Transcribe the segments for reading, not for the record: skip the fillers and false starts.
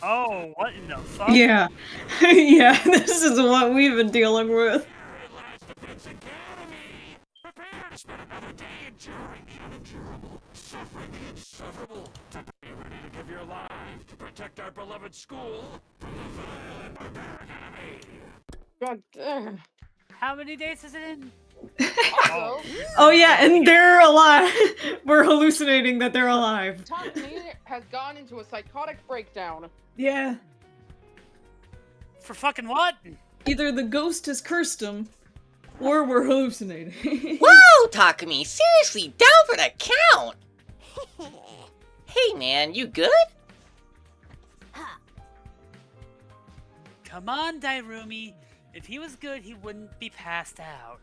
Oh, what in the fuck? Yeah. Yeah, this is what we've been dealing with. Prepare to spend another day enduring incurable suffering, insufferable. Are you ready to give your life to protect our beloved school from the vile and barbaric enemy? God damn. How many days is it in? Also, Oh yeah, and they're alive. We're hallucinating that they're alive. Takumi has gone into a psychotic breakdown. Yeah. For fucking what? Either the ghost has cursed him, or we're hallucinating. Whoa, Takumi, seriously, down for the count! Hey man, you good? Come on, Dairumi. If he was good, he wouldn't be passed out.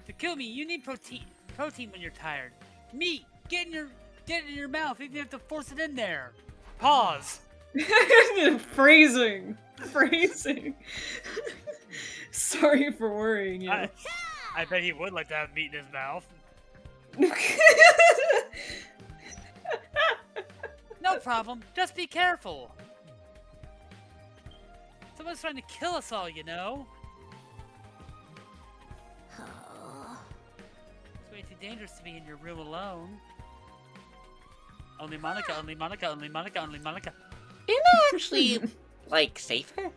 Takumi, you need protein when you're tired. Meat, get it in your mouth, even if you have to force it in there. Pause. Phrasing. Sorry for worrying you. I bet he would like to have meat in his mouth. No problem. Just be careful. Someone's trying to kill us all, you know. It's way too dangerous to be in your room alone. Only Monica, only Monica, only Monica, only Monica. Isn't that actually, like, safer?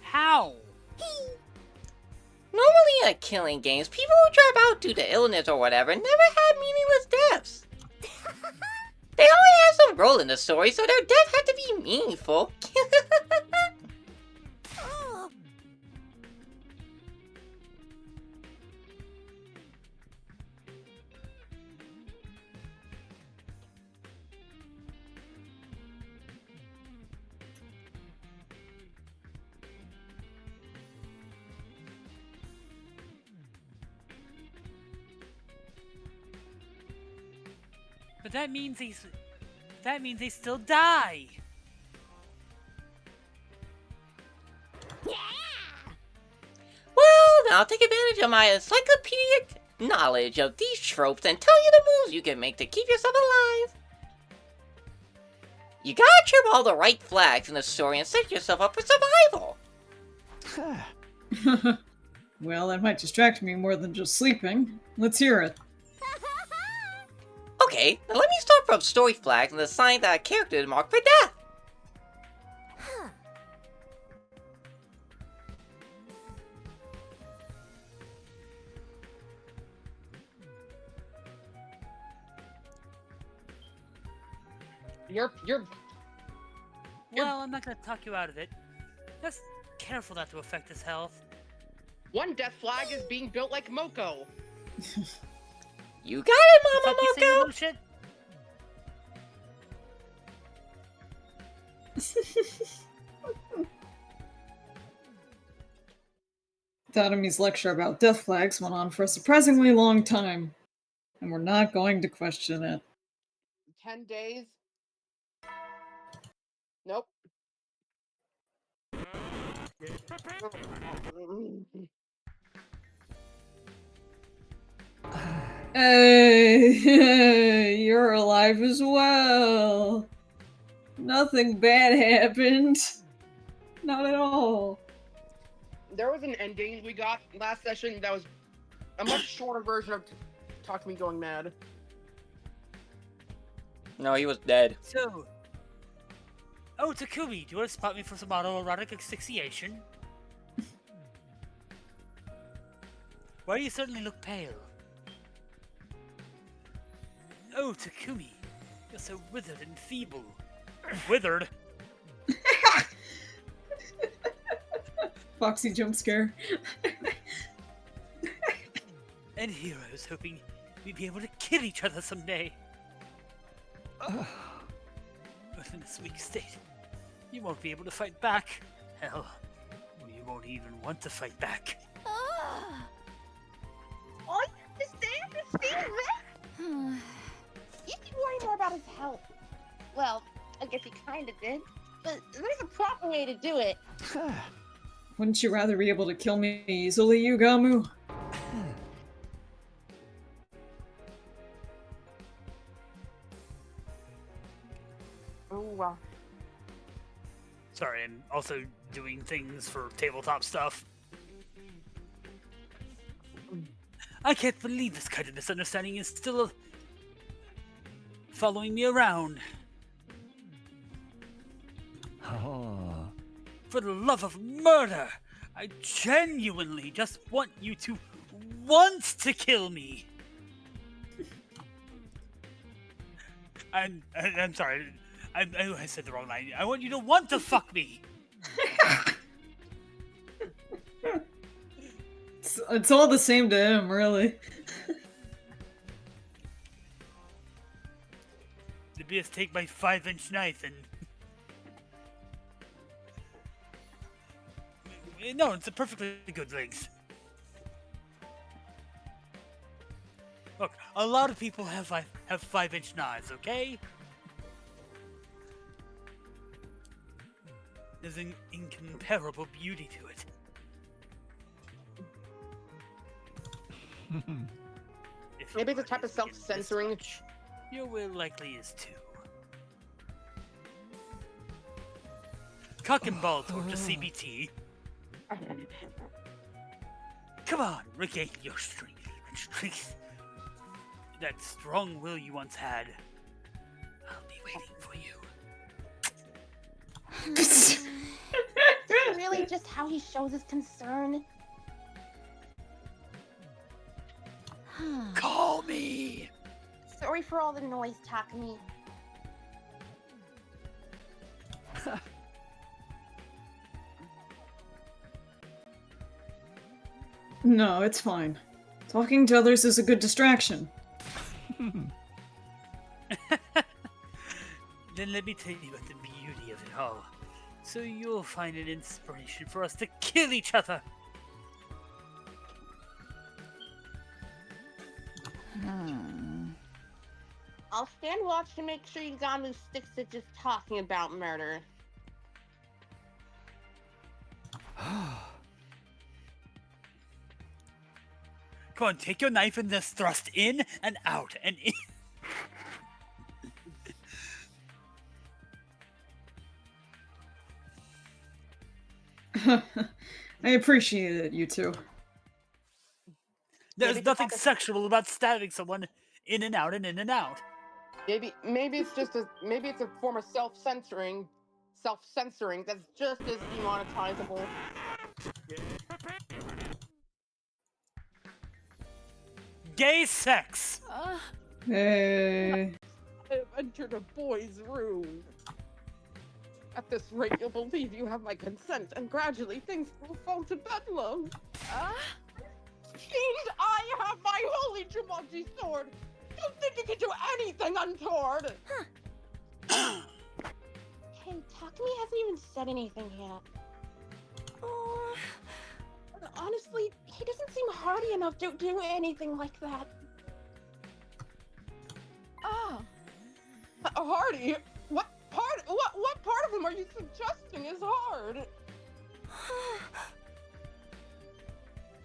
How? Normally in killing games, people who drop out due to illness or whatever never had meaningless deaths. They only have some role in the story, so their death had to be meaningful. But that means they still die. Well, then I'll take advantage of my encyclopedic knowledge of these tropes and tell you the moves you can make to keep yourself alive. You gotta trip all the right flags in the story and set yourself up for survival. Well, that might distract me more than just sleeping. Let's hear it. Okay, now let me start from story flags and assign that character to mark for death. Well, I'm not gonna talk you out of it. Just careful not to affect his health. One death flag is being built like Moko. You got it, The fuck you say, you Mama little Moko! shit? Tadami's lecture about death flags went on for a surprisingly long time, and we're not going to question it. 10 days. Nope. Hey, you're alive as well. Nothing bad happened. Not at all. There was an ending we got last session that was a much shorter version of Talk to Me Going Mad. No, he was dead. So, oh, Takumi, do you want to spot me for some autoerotic asphyxiation? Why, you certainly look pale. Oh, Takumi, you're so withered and feeble. Withered? Foxy jump scare. And here I was hoping we'd be able to kill each other someday. But in this weak state, you won't be able to fight back. Hell, you won't even want to fight back. All you understand is Steve You should worry more about his health. Well, I guess he kinda did. But there's a proper way to do it. Wouldn't you rather be able to kill me easily, Yugamu? Oh, Sorry, I'm also doing things for tabletop stuff. I can't believe this kind of misunderstanding is still following me around. Oh. For the love of murder, I genuinely just want you to want to kill me. I'm sorry. I said the wrong line. I want you to want to fuck me. It's all the same to him, really. The BS take my 5-inch knife and... No, it's a perfectly good length. Look, a lot of people have 5-inch knives, okay? There's an incomparable beauty to it. If maybe you the type of are using it this self-censoring. much, your will likely is too. Cock and ball torture CBT. Come on, regain your strength. That strong will you once had. I'll be waiting for you. Really just how he shows his concern? Call me! Sorry for all the noise, Takumi. No, it's fine. Talking to others is a good distraction. Then let me tell you about the beauty of it all. So you'll find an inspiration for us to kill each other. I'll stand watch to make sure Yugamu sticks to just talking about murder. Come on, take your knife and just thrust in and out and in. I appreciate it, you two. There's Maybe nothing talk a- sexual about stabbing someone in and out and in and out. Maybe it's just maybe it's a form of self-censoring that's just as demonetizable. Gay sex! Hey. I have entered a boy's room. At this rate, you'll believe you have my consent, and gradually things will fall to bedlam. Fiend, I have my holy Jumanji sword! You think you can do anything untoward? Hey, Takumi hasn't even said anything yet. Honestly, he doesn't seem hardy enough to do anything like that. Hardy? What part of him are you suggesting is hard?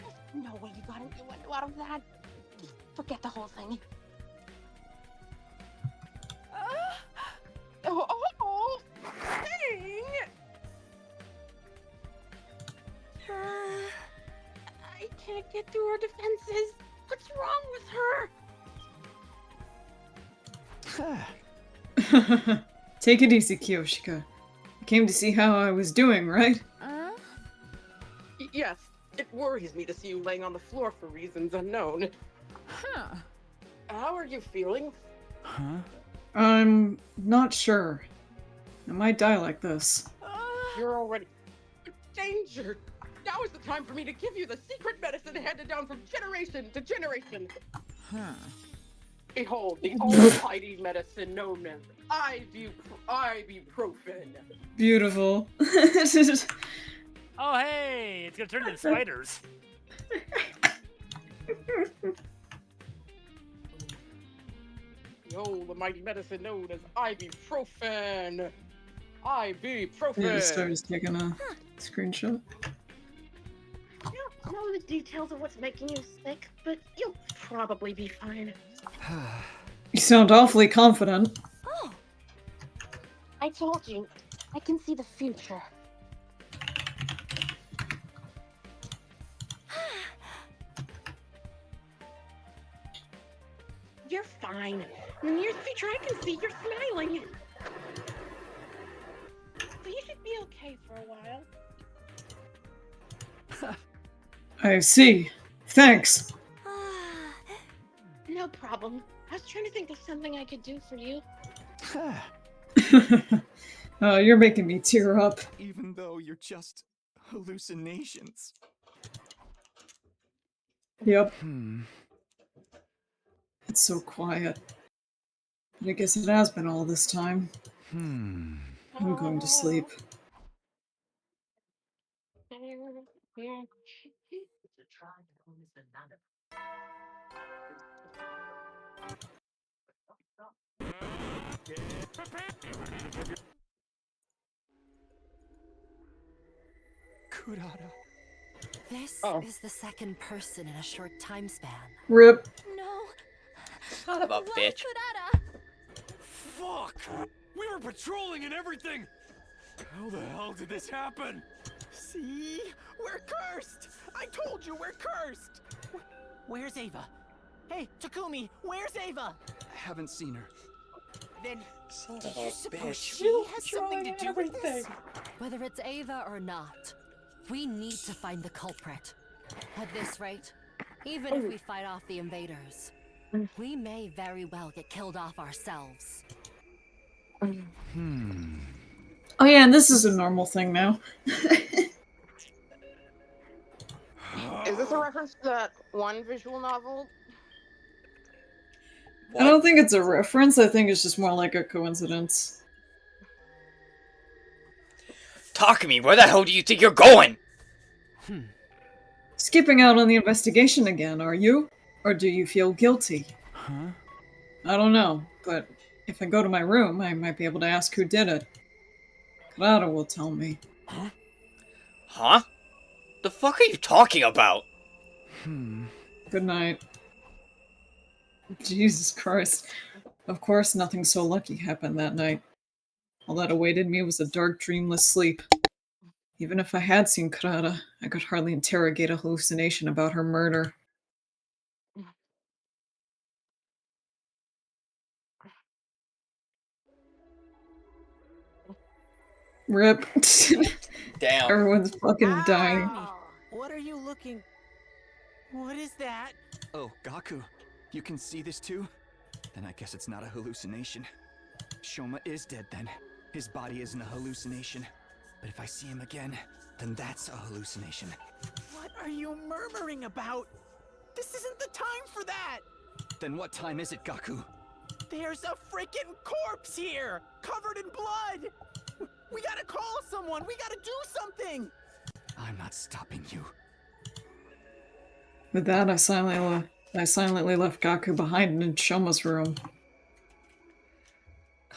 There's no way you got an innuendo out of that. Just forget the whole thing. Oh, dang! I can't get through her defenses. What's wrong with her? Take it easy, Kiyoshika. You came to see how I was doing, right? Yes, it worries me to see you laying on the floor for reasons unknown. How are you feeling? I'm not sure. I might die like this. You're already... Danger! Now is the time for me to give you the secret medicine handed down from generation to generation. Behold, the almighty medicine known as ibuprofen. Beautiful. Oh, hey! It's gonna turn into spiders. The almighty medicine known as ibuprofen. Yeah, Ibuprofen. just started taking a screenshot. know the details of what's making you sick, but you'll probably be fine. You sound awfully confident. Oh, I told you, I can see the future. You're fine. In the near future, I can see you're smiling. So you should be okay for a while. I see. Thanks. No problem. I was trying to think of something I could do for you. You're making me tear up. Even though you're just hallucinations. Yep. It's so quiet. But I guess it has been all this time. I'm going to sleep. Kurata. This is the second person in a short time span. Rip. No. Son of a bitch. Fuck! We were patrolling and everything! How the hell did this happen? See? We're cursed! I told you we're cursed! Where's Ava? Hey, Takumi, where's Ava? I haven't seen her. Then Son do of you a suppose bitch. she has something to do with this? Whether it's Ava or not, we need to find the culprit. At this rate, even if we fight off the invaders, we may very well get killed off ourselves. Oh yeah, and this is a normal thing now. Is this a reference to that one visual novel? I don't think it's a reference, I think it's just more like a coincidence. Takumi, where the hell do you think you're going? Skipping out on the investigation again, are you? Or do you feel guilty? Huh? I don't know, but if I go to my room, I might be able to ask who did it. Clara will tell me. Huh? The fuck are you talking about? Good night. Jesus Christ. Of course, nothing so lucky happened that night. All that awaited me was a dark, dreamless sleep. Even if I had seen Clara, I could hardly interrogate a hallucination about her murder. Rip. Damn. Everyone's fucking dying. What are you looking? What is that? Oh, Gaku. You can see this too? Then I guess it's not a hallucination. Shoma is dead then. His body isn't a hallucination. But if I see him again, then that's a hallucination. What are you murmuring about? This isn't the time for that! Then what time is it, Gaku? There's a freaking corpse here! Covered in blood! We gotta call someone! We gotta do something! I'm not stopping you. With that, I silently left Gaku behind in Shoma's room.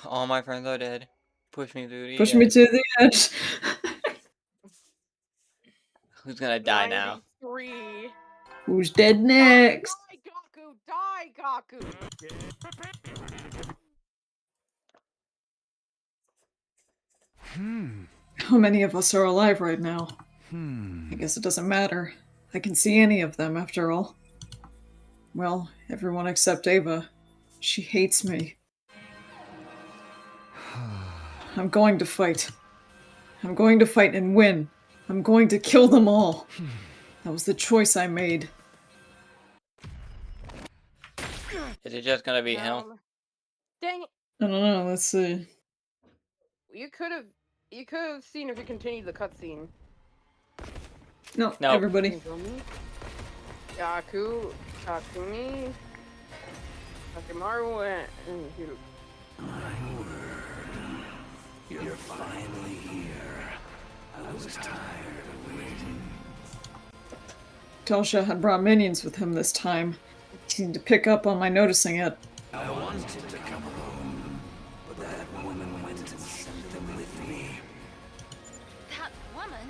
All my friends are dead. Push me to the Push edge. me to the edge. Who's gonna die now? 93. Who's dead next? Die, Gaku! Die, Gaku! How many of us are alive right now? I guess it doesn't matter. I can see any of them, after all. Well, everyone except Ava. She hates me. I'm going to fight. I'm going to fight and win. I'm going to kill them all. That was the choice I made. Is it just gonna be him? Dang it! I don't know, let's see. You could have seen if you continued the cutscene. No, No. everybody. Gaku, Takumi, Takimaru, and Hiruko. You're finally here. I was tired of waiting. Telsha had brought minions with him this time. He seemed to pick up on my noticing it. I wanted to come alone, but that woman went and sent them with me. That woman?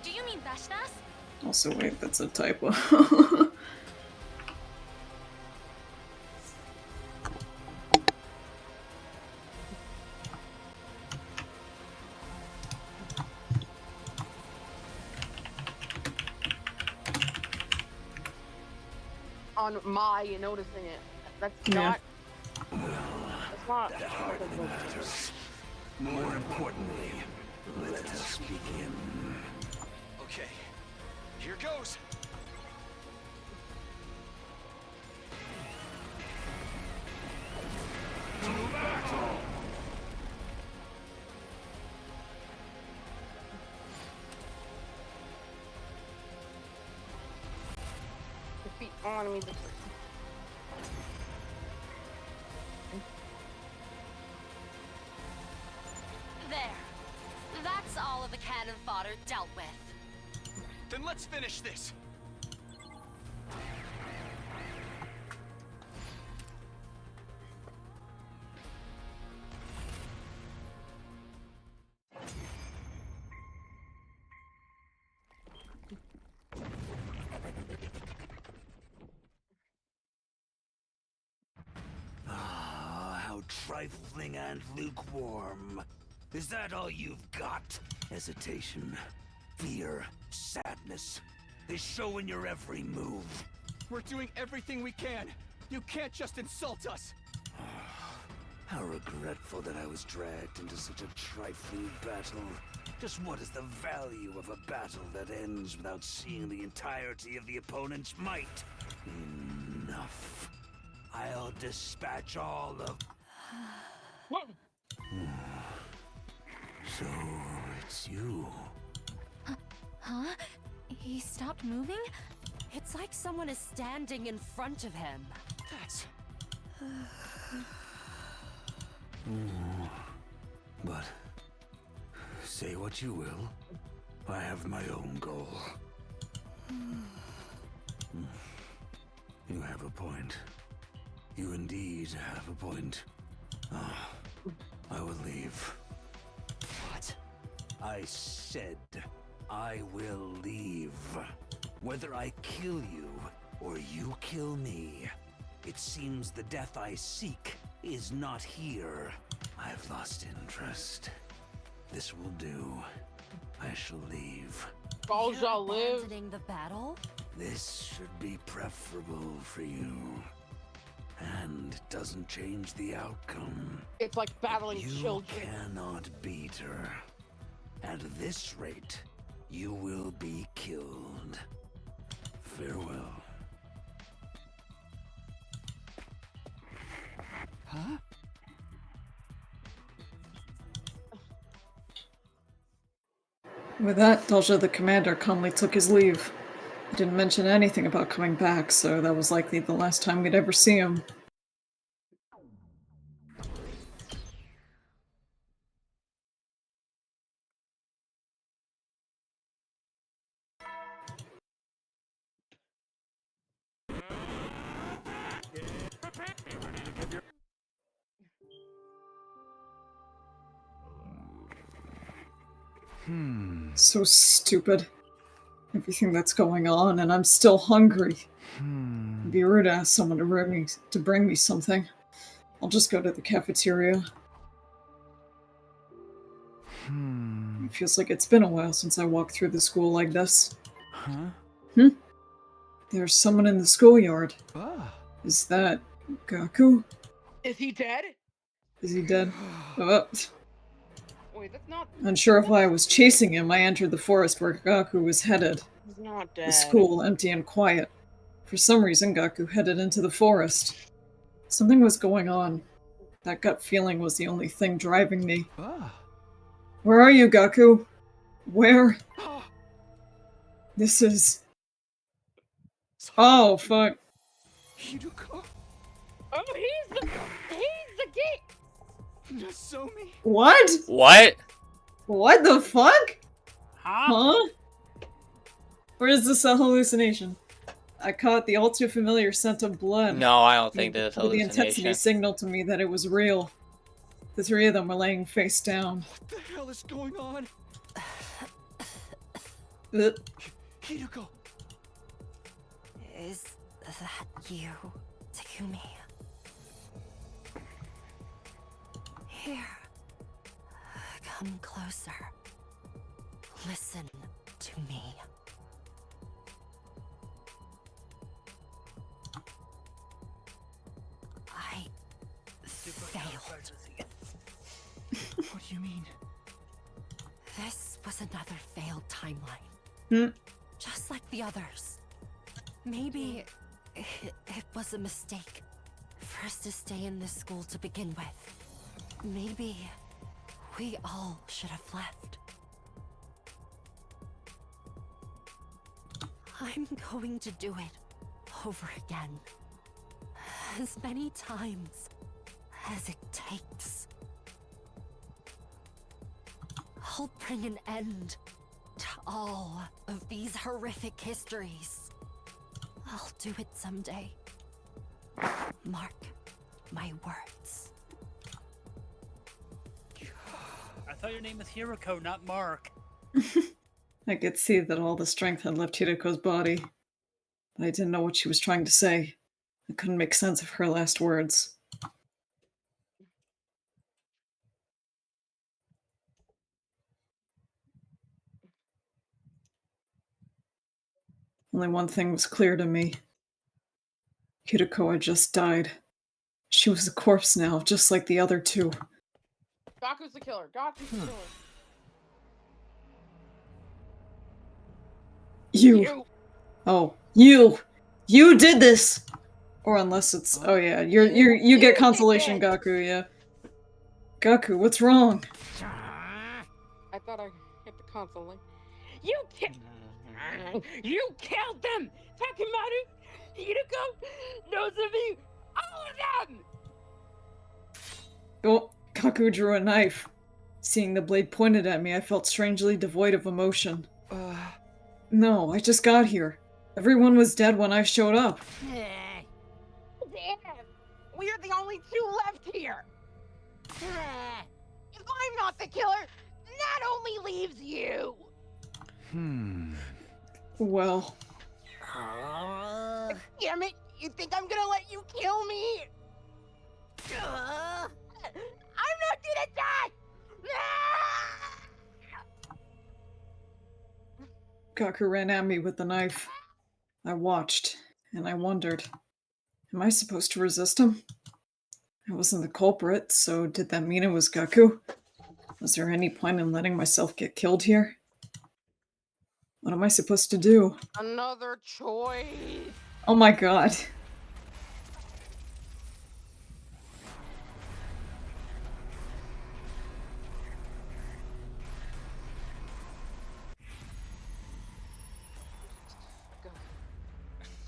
Do you mean Vashtas? Also, wait, that's a typo. On my noticing it. That's Yeah. not. That's not. More importantly, let us begin. Okay, here goes. Defeat all enemies. There. That's all of the cannon fodder dealt with. Then let's finish this. Ah, how trifling and lukewarm. Is that all you've got? Hesitation, fear, sadness. They show in your every move. We're doing everything we can. You can't just insult us. How regretful that I was dragged into such a trifling battle. Just what is the value of a battle that ends without seeing the entirety of the opponent's might? Enough. I'll dispatch all of... So, it's you. Huh? He stopped moving? It's like someone is standing in front of him. That's... But, say what you will, I have my own goal. You have a point. You indeed have a point. I will leave. What? I said I will leave. Whether I kill you or you kill me, it seems the death I seek is not here. I've lost interest. This will do. I shall leave. All shall live. Abandoning the battle? This should be preferable for you. And it doesn't change the outcome. It's like battling You children. cannot beat her. At this rate, you will be killed. Farewell. Huh? With that, Dalja the commander calmly took his leave. He didn't mention anything about coming back, so that was likely the last time we'd ever see him. So stupid. Everything that's going on, and I'm still hungry. It'd be rude to ask someone to bring me something. I'll just go to the cafeteria. It feels like it's been a while since I walked through the school like this. Huh? There's someone in the schoolyard. Ah. Is that Gaku? Is he dead? Is he dead? Oh. Wait, that's not. Unsure if I was chasing him, I entered the forest where Gaku was headed. He's not dead. The school, empty and quiet. For some reason, Gaku headed into the forest. Something was going on. That gut feeling was the only thing driving me. Ah. Where are you, Gaku? Where? Ah. This is... Oh, fuck. Hiruko. Oh, he's the kid. Nozomi. What? What? What the fuck? Huh? Huh? Or is this a hallucination? I caught the all too familiar scent of blood. No, I don't think that's The intensity hallucination. signaled to me that it was real. The three of them were laying face down. What the hell is going on? Uh, Hiruko, Is that you, Takumi? Here. Come closer. Listen to me. I failed. What do you mean? This was another failed timeline. Hmm. Just like the others. Maybe it was a mistake for us to stay in this school to begin with. Maybe we all should have left. I'm going to do it over again. As many times as it takes. I'll bring an end to all of these horrific histories. I'll do it someday. Mark my words. I thought your name was Hiruko, not Mark. I could see that all the strength had left Hiruko's body, but I didn't know what she was trying to say. I couldn't make sense of her last words. Only one thing was clear to me. Hiruko had just died. She was a corpse now, just like the other two. Gaku's the killer. Gaku's the killer. You! Oh, you! You did this! Or unless it's... Oh yeah, you get consolation, Gaku, yeah. Gaku, what's wrong? I thought I hit the console. Like, You killed them! Takemaru, Hiruko, Nozomi, all of them! Oh, Gaku drew a knife. Seeing the blade pointed at me, I felt strangely devoid of emotion. No, I just got here. Everyone was dead when I showed up. Damn! We're the only two left here! If I'm not the killer, that only leaves you! Well, Damn it! You think I'm gonna let you kill me? I'm not gonna die! Gaku ran at me with the knife. I watched, and I wondered, am I supposed to resist him? I wasn't the culprit, so did that mean it was Gaku? Was there any point in letting myself get killed here? What am I supposed to do? another choice. Oh my god.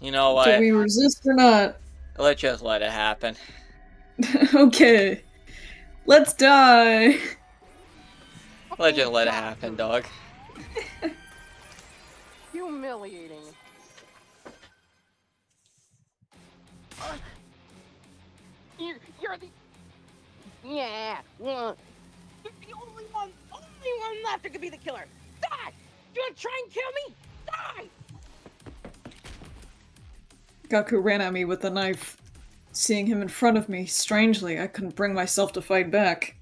You know Do what? we resist or not? Let's just let it happen. Okay. Let's die. Let's just let it happen, dog. Humiliating. You're the... Yeah. You're the only one left who could be the killer. Die! You wanna try and kill me? Die! Gaku ran at me with the knife. Seeing him in front of me, strangely, I couldn't bring myself to fight back.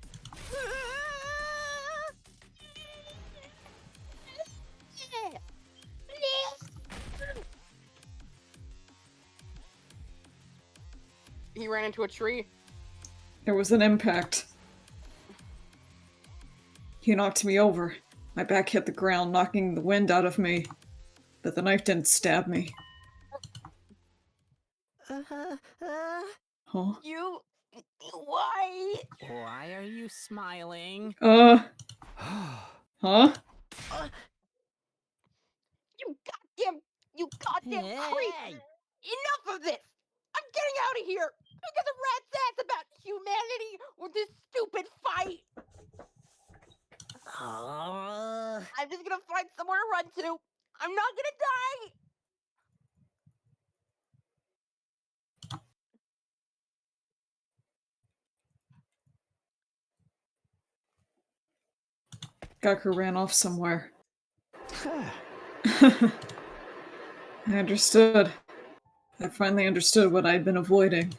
He ran into a tree. There was an impact. He knocked me over. My back hit the ground, knocking the wind out of me. But the knife didn't stab me. Huh? You... Why? Why are you smiling? Huh? You goddamn creep! Hey! Enough of this! I'm getting out of here! Who gives a rat's ass about humanity or this stupid fight? I'm just gonna find somewhere to run to. I'm not gonna die! Gaku ran off somewhere. I understood. I finally understood what I'd been avoiding.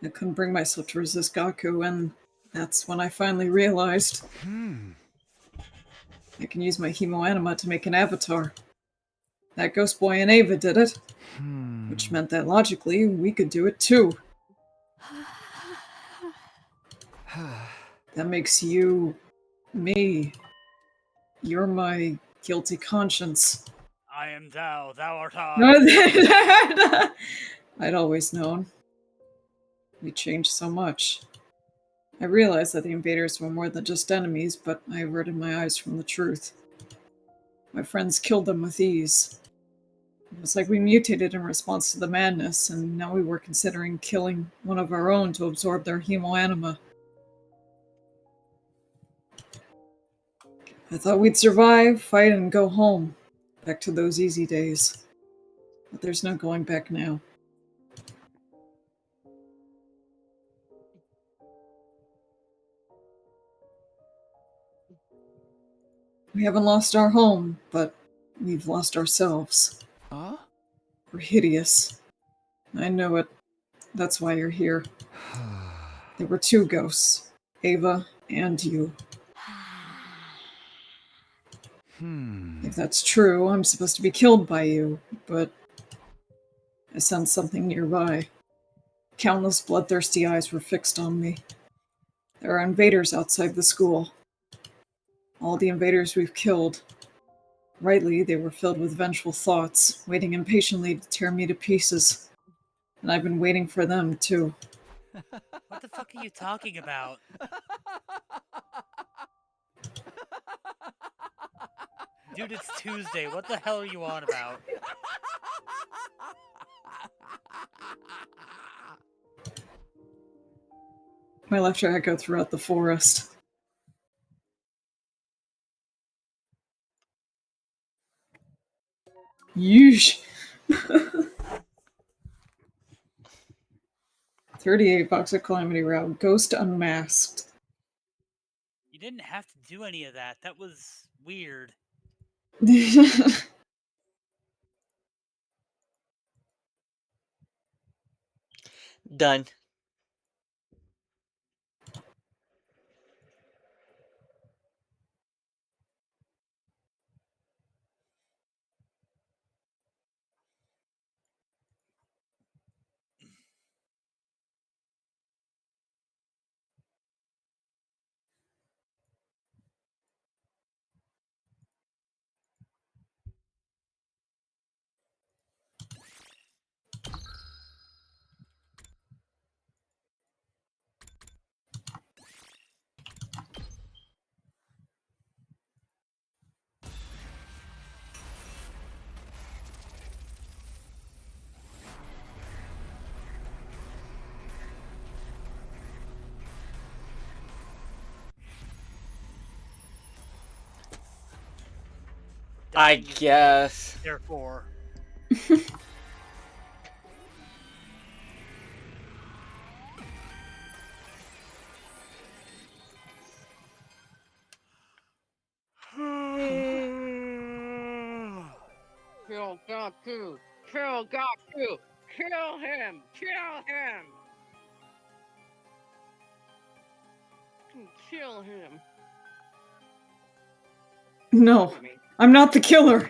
I couldn't bring myself to resist Gaku, and that's when I finally realized I can use my hemoanima to make an avatar. That ghost boy and Ava did it, which meant that logically we could do it too. That makes you me. You're my guilty conscience. I am thou, thou art I. I'd always known. We changed so much. I realized that the invaders were more than just enemies, but I averted my eyes from the truth. My friends killed them with ease. It was like we mutated in response to the madness, and now we were considering killing one of our own to absorb their hemoanima. I thought we'd survive, fight, and go home. Back to those easy days. But there's no going back now. We haven't lost our home, but we've lost ourselves. Huh? We're hideous. I know it. That's why you're here. There were two ghosts, Ava and you. If that's true, I'm supposed to be killed by you, but I sensed something nearby. Countless bloodthirsty eyes were fixed on me. There are invaders outside the school. All the invaders we've killed. Rightly, they were filled with vengeful thoughts, waiting impatiently to tear me to pieces. And I've been waiting for them, too. What the fuck are you talking about? Dude, it's Tuesday. What the hell are you on about? My laughter echoed throughout the forest. Yeesh! 38 bucks at Calamity Route. Ghost Unmasked. You didn't have to do any of that. That was weird. Done. I Dying is guess. therefore. Kill Gaku! Kill Gaku! Kill him! Kill him! Kill him! No, I'm not the killer!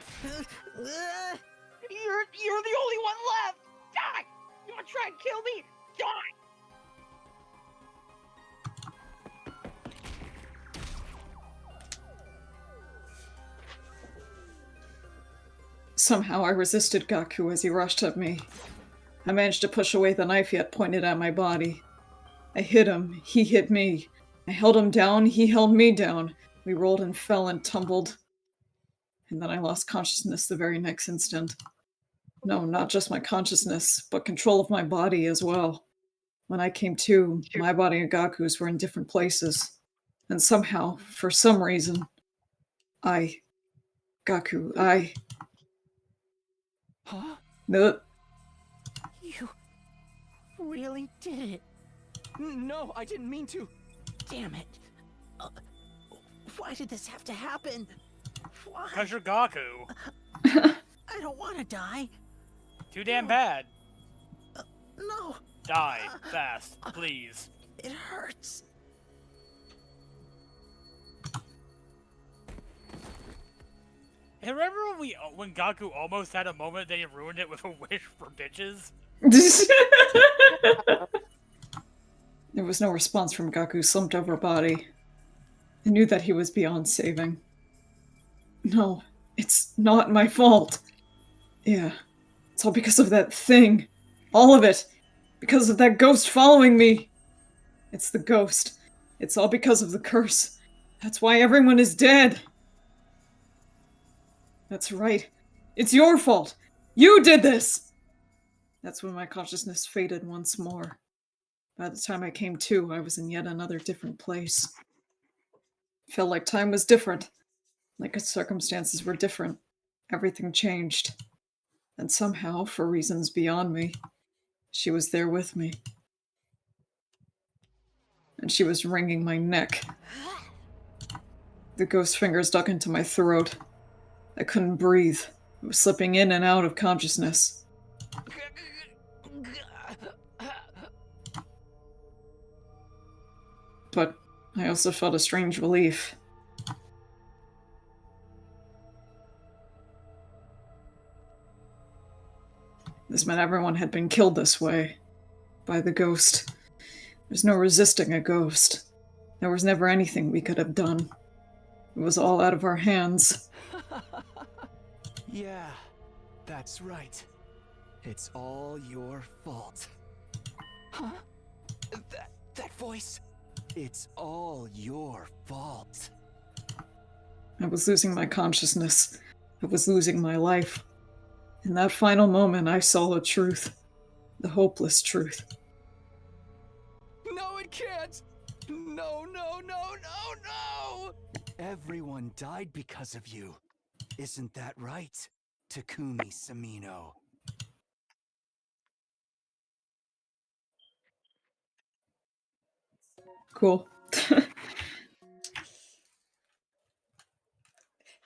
You're the only one left! Die! You wanna try and kill me? Die! Somehow I resisted Gaku as he rushed at me. I managed to push away the knife he had pointed at my body. I hit him, he hit me. I held him down, he held me down. We rolled and fell and tumbled. And then I lost consciousness the very next instant. No, not just my consciousness, but control of my body as well. When I came to, my body and Gaku's were in different places. And somehow, for some reason, Gaku, Huh? No. You really did it. No, I didn't mean to. Damn it. Why did this have to happen? Why? Because you're Gaku. I don't want to die. Too damn bad. No. Die fast, please. It hurts. Hey, remember when Gaku almost had a moment they ruined it with a wish for bitches? There was no response from Gaku's slumped over body. I knew that he was beyond saving. No, it's not my fault. Yeah, it's all because of that thing. All of it. Because of that ghost following me. It's the ghost. It's all because of the curse. That's why everyone is dead. That's right. It's your fault. You did this! That's when my consciousness faded once more. By the time I came to, I was in yet another different place. Felt like time was different. Like circumstances were different. Everything changed. And somehow, for reasons beyond me, she was there with me. And she was wringing my neck. The ghost fingers dug into my throat. I couldn't breathe. I was slipping in and out of consciousness. But I also felt a strange relief. This meant everyone had been killed this way. By the ghost. There's no resisting a ghost. There was never anything we could have done. It was all out of our hands. Yeah, that's right. It's all your fault. Huh? That voice? It's all your fault. I was losing my consciousness. I was losing my life. In that final moment, I saw the truth. The hopeless truth. No, it can't! No, no, no, no, no! Everyone died because of you. Isn't that right, Takumi Samino? Cool.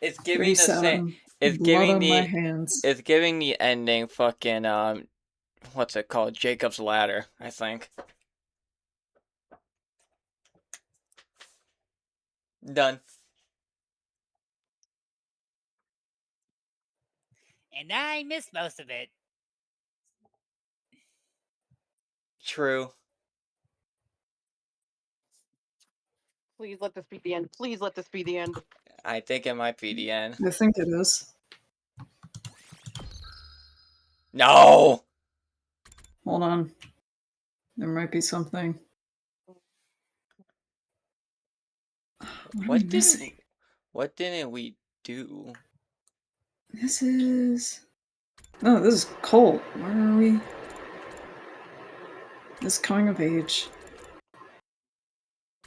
It's Pretty giving the sad. same. It's Blood giving on my the. hands. It's giving the ending fucking what's it called? Jacob's Ladder, I think. Done. And I missed most of it. True. Please let this be the end. Please let this be the end. I think it might be the end. I think it is. No! Hold on. There might be something. What didn't we do? This is... Oh, this is Colt. Where are we? This coming of age.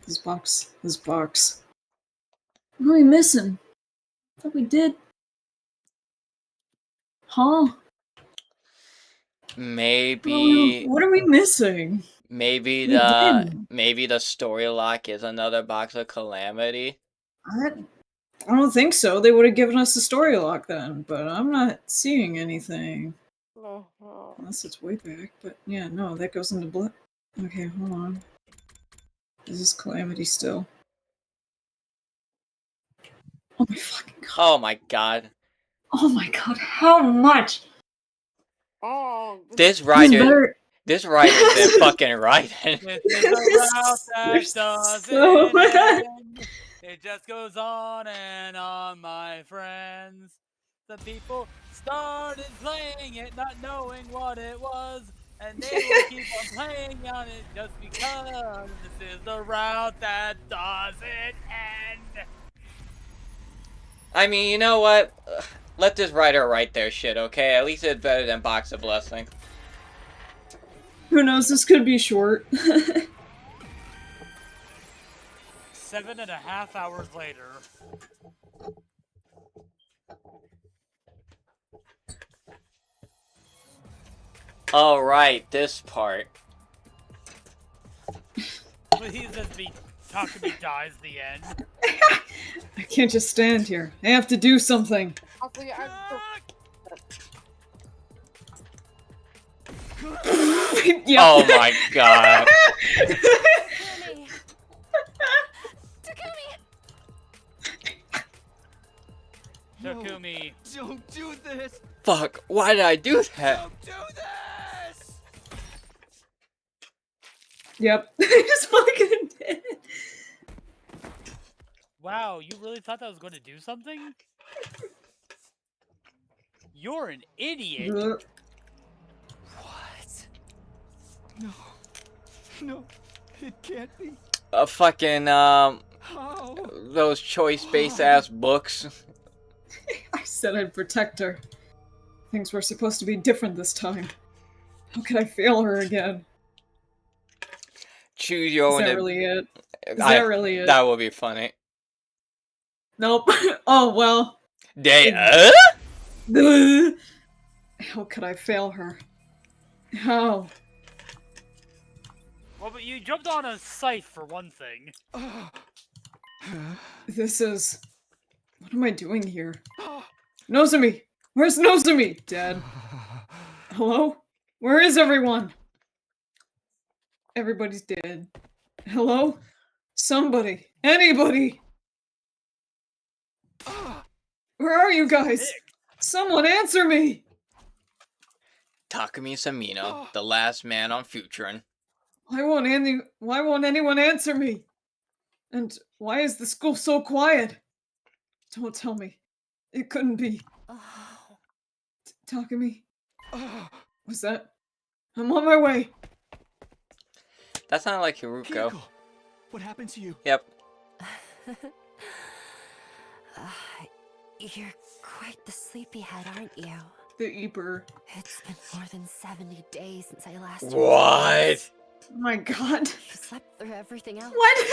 This box. This box. What are we missing? I thought we did. Huh? Maybe What are we missing? maybe We didn't. the story lock is another box of Calamity. I don't think so. They would have given us a story lock then, but I'm not seeing anything. Unless it's way back, but yeah, no, that goes into blood. Okay, hold on. This is Calamity still. Oh my fucking god. Oh my god. Oh my god, how much? Oh, This He's writer better. This writer's been fucking writing. This is a route that There's doesn't so much. end. It just goes on and on, my friends. The people started playing it, not knowing what it was, and they will keep on playing on it just because this is the route that doesn't end. I mean, you know what? Let this writer write their shit, okay? At least it's better than Box of Blessing. Who knows, this could be short. 7.5 hours later. Oh, right, this part. Please just be Takumi dies the end. I can't just stand here. I have to do something. honestly, Yep. Oh my god. Takumi! Takumi! Takumi. Don't do this! Fuck, why did I do that? Don't do this! Yep. Just fucking did. Wow, you really thought that was going to do something? You're an idiot. Ugh. What? No. No. It can't be. A fucking, How? those choice-based ass books. I said I'd protect her. Things were supposed to be different this time. How could I fail her again? Choose your Is own. that really it? Is that really it? That would be funny. Nope. Oh, well. They, How could I fail her? How? Well, but you jumped on a scythe for one thing. This is... What am I doing here? Nozomi! Where's Nozomi? Dead. Hello? Where is everyone? Everybody's dead. Hello? Somebody. Anybody! Where are you guys? Someone answer me! Takumi Samino, the last man on Futurin. Why won't anyone answer me? And why is the school so quiet? Don't tell me. It couldn't be. Oh, Takumi. Was that? I'm on my way. That sounded like Hiruko. Hiruko, what happened to you? Yep. you're quite the sleepyhead, aren't you? The Eber. It's been more than 70 days since I last What? Oh my god. You slept through everything else What?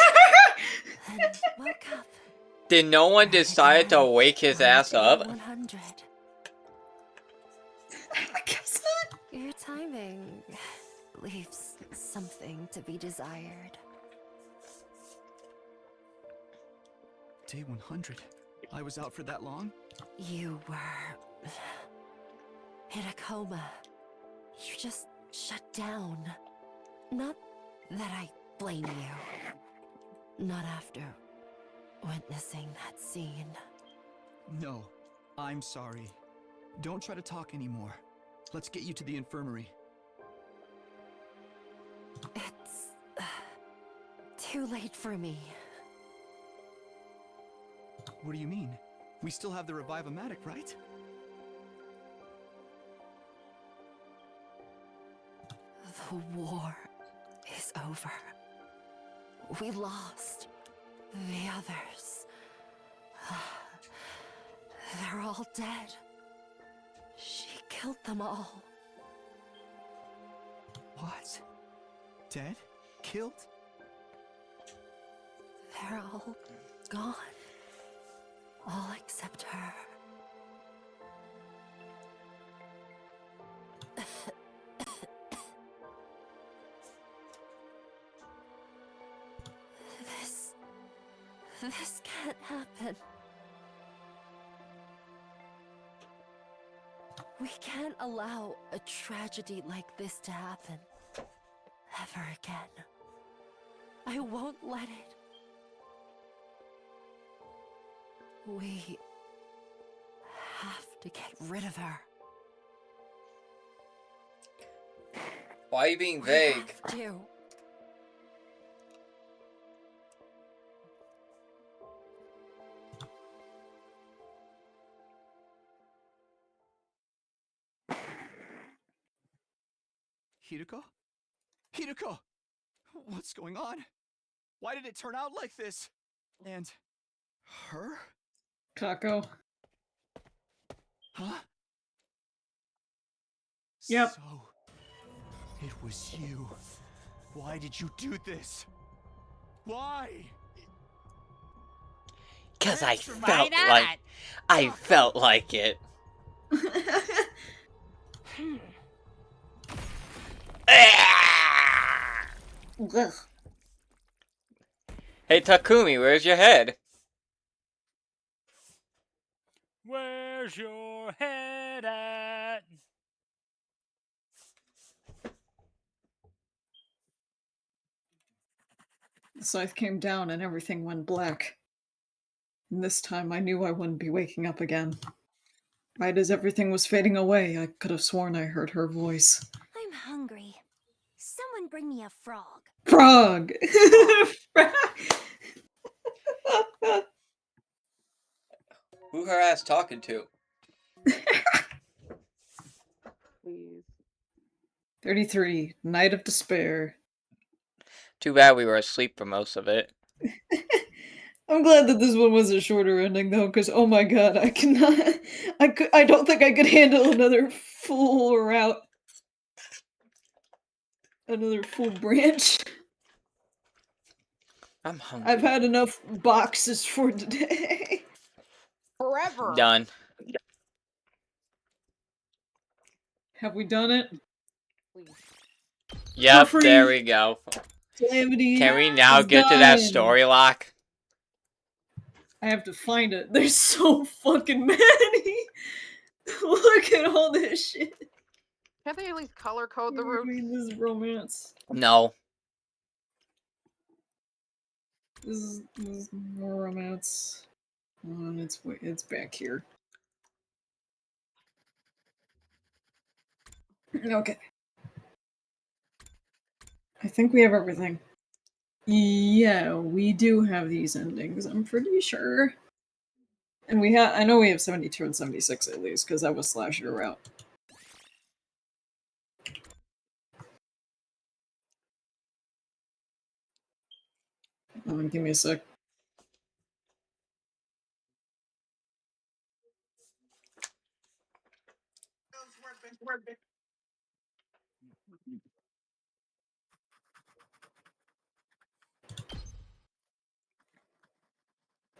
and woke up. Did no one decide to wake his ass up? 100. I guess not. Your timing leaves something to be desired. Day 100. I was out for that long? You were in a coma. You just shut down. Not that I blame you. Not after witnessing that scene. No. I'm sorry. Don't try to talk anymore. Let's get you to the infirmary. It's too late for me. What do you mean? We still have the Revive-O-Matic, right? The war is over. We lost. The others. They're all dead. She killed them all. What? Dead? Killed? They're all gone. All except her. This can't happen. We can't allow a tragedy like this to happen. Ever again. I won't let it. We have to get rid of her. Why are you being We vague? have to. Hiruko? Hiruko! What's going on? Why did it turn out like this? And... her? Kako. Huh? Yep. So... it was you. Why did you do this? Why? Cause I Why felt not? like... I felt like it. Ugh. Hey Takumi, where's your head? Where's your head at? The scythe came down and everything went black. And this time I knew I wouldn't be waking up again. Right as everything was fading away, I could have sworn I heard her voice. I'm hungry. Someone bring me a frog. Frog! Who her ass talking to? Please. 33. Night of Despair. Too bad we were asleep for most of it. I'm glad that this one was a shorter ending though, because oh my god, I cannot. I don't think I could handle another full route. Another full branch. I'm hungry. I've had enough boxes for today. Forever. Done. Have we done it? Please. Yep, free. there we go. Calamity. Can we now is get to that done. story lock? I have to find it. There's so fucking many. Look at all this shit. Can't they at least color code the We're roots? reading this romance. No. This is more romance. It's back here. Okay. I think we have everything. Yeah, we do have these endings, I'm pretty sure. And I know we have 72 and 76 at least, because that was slasher route. Give me a sec.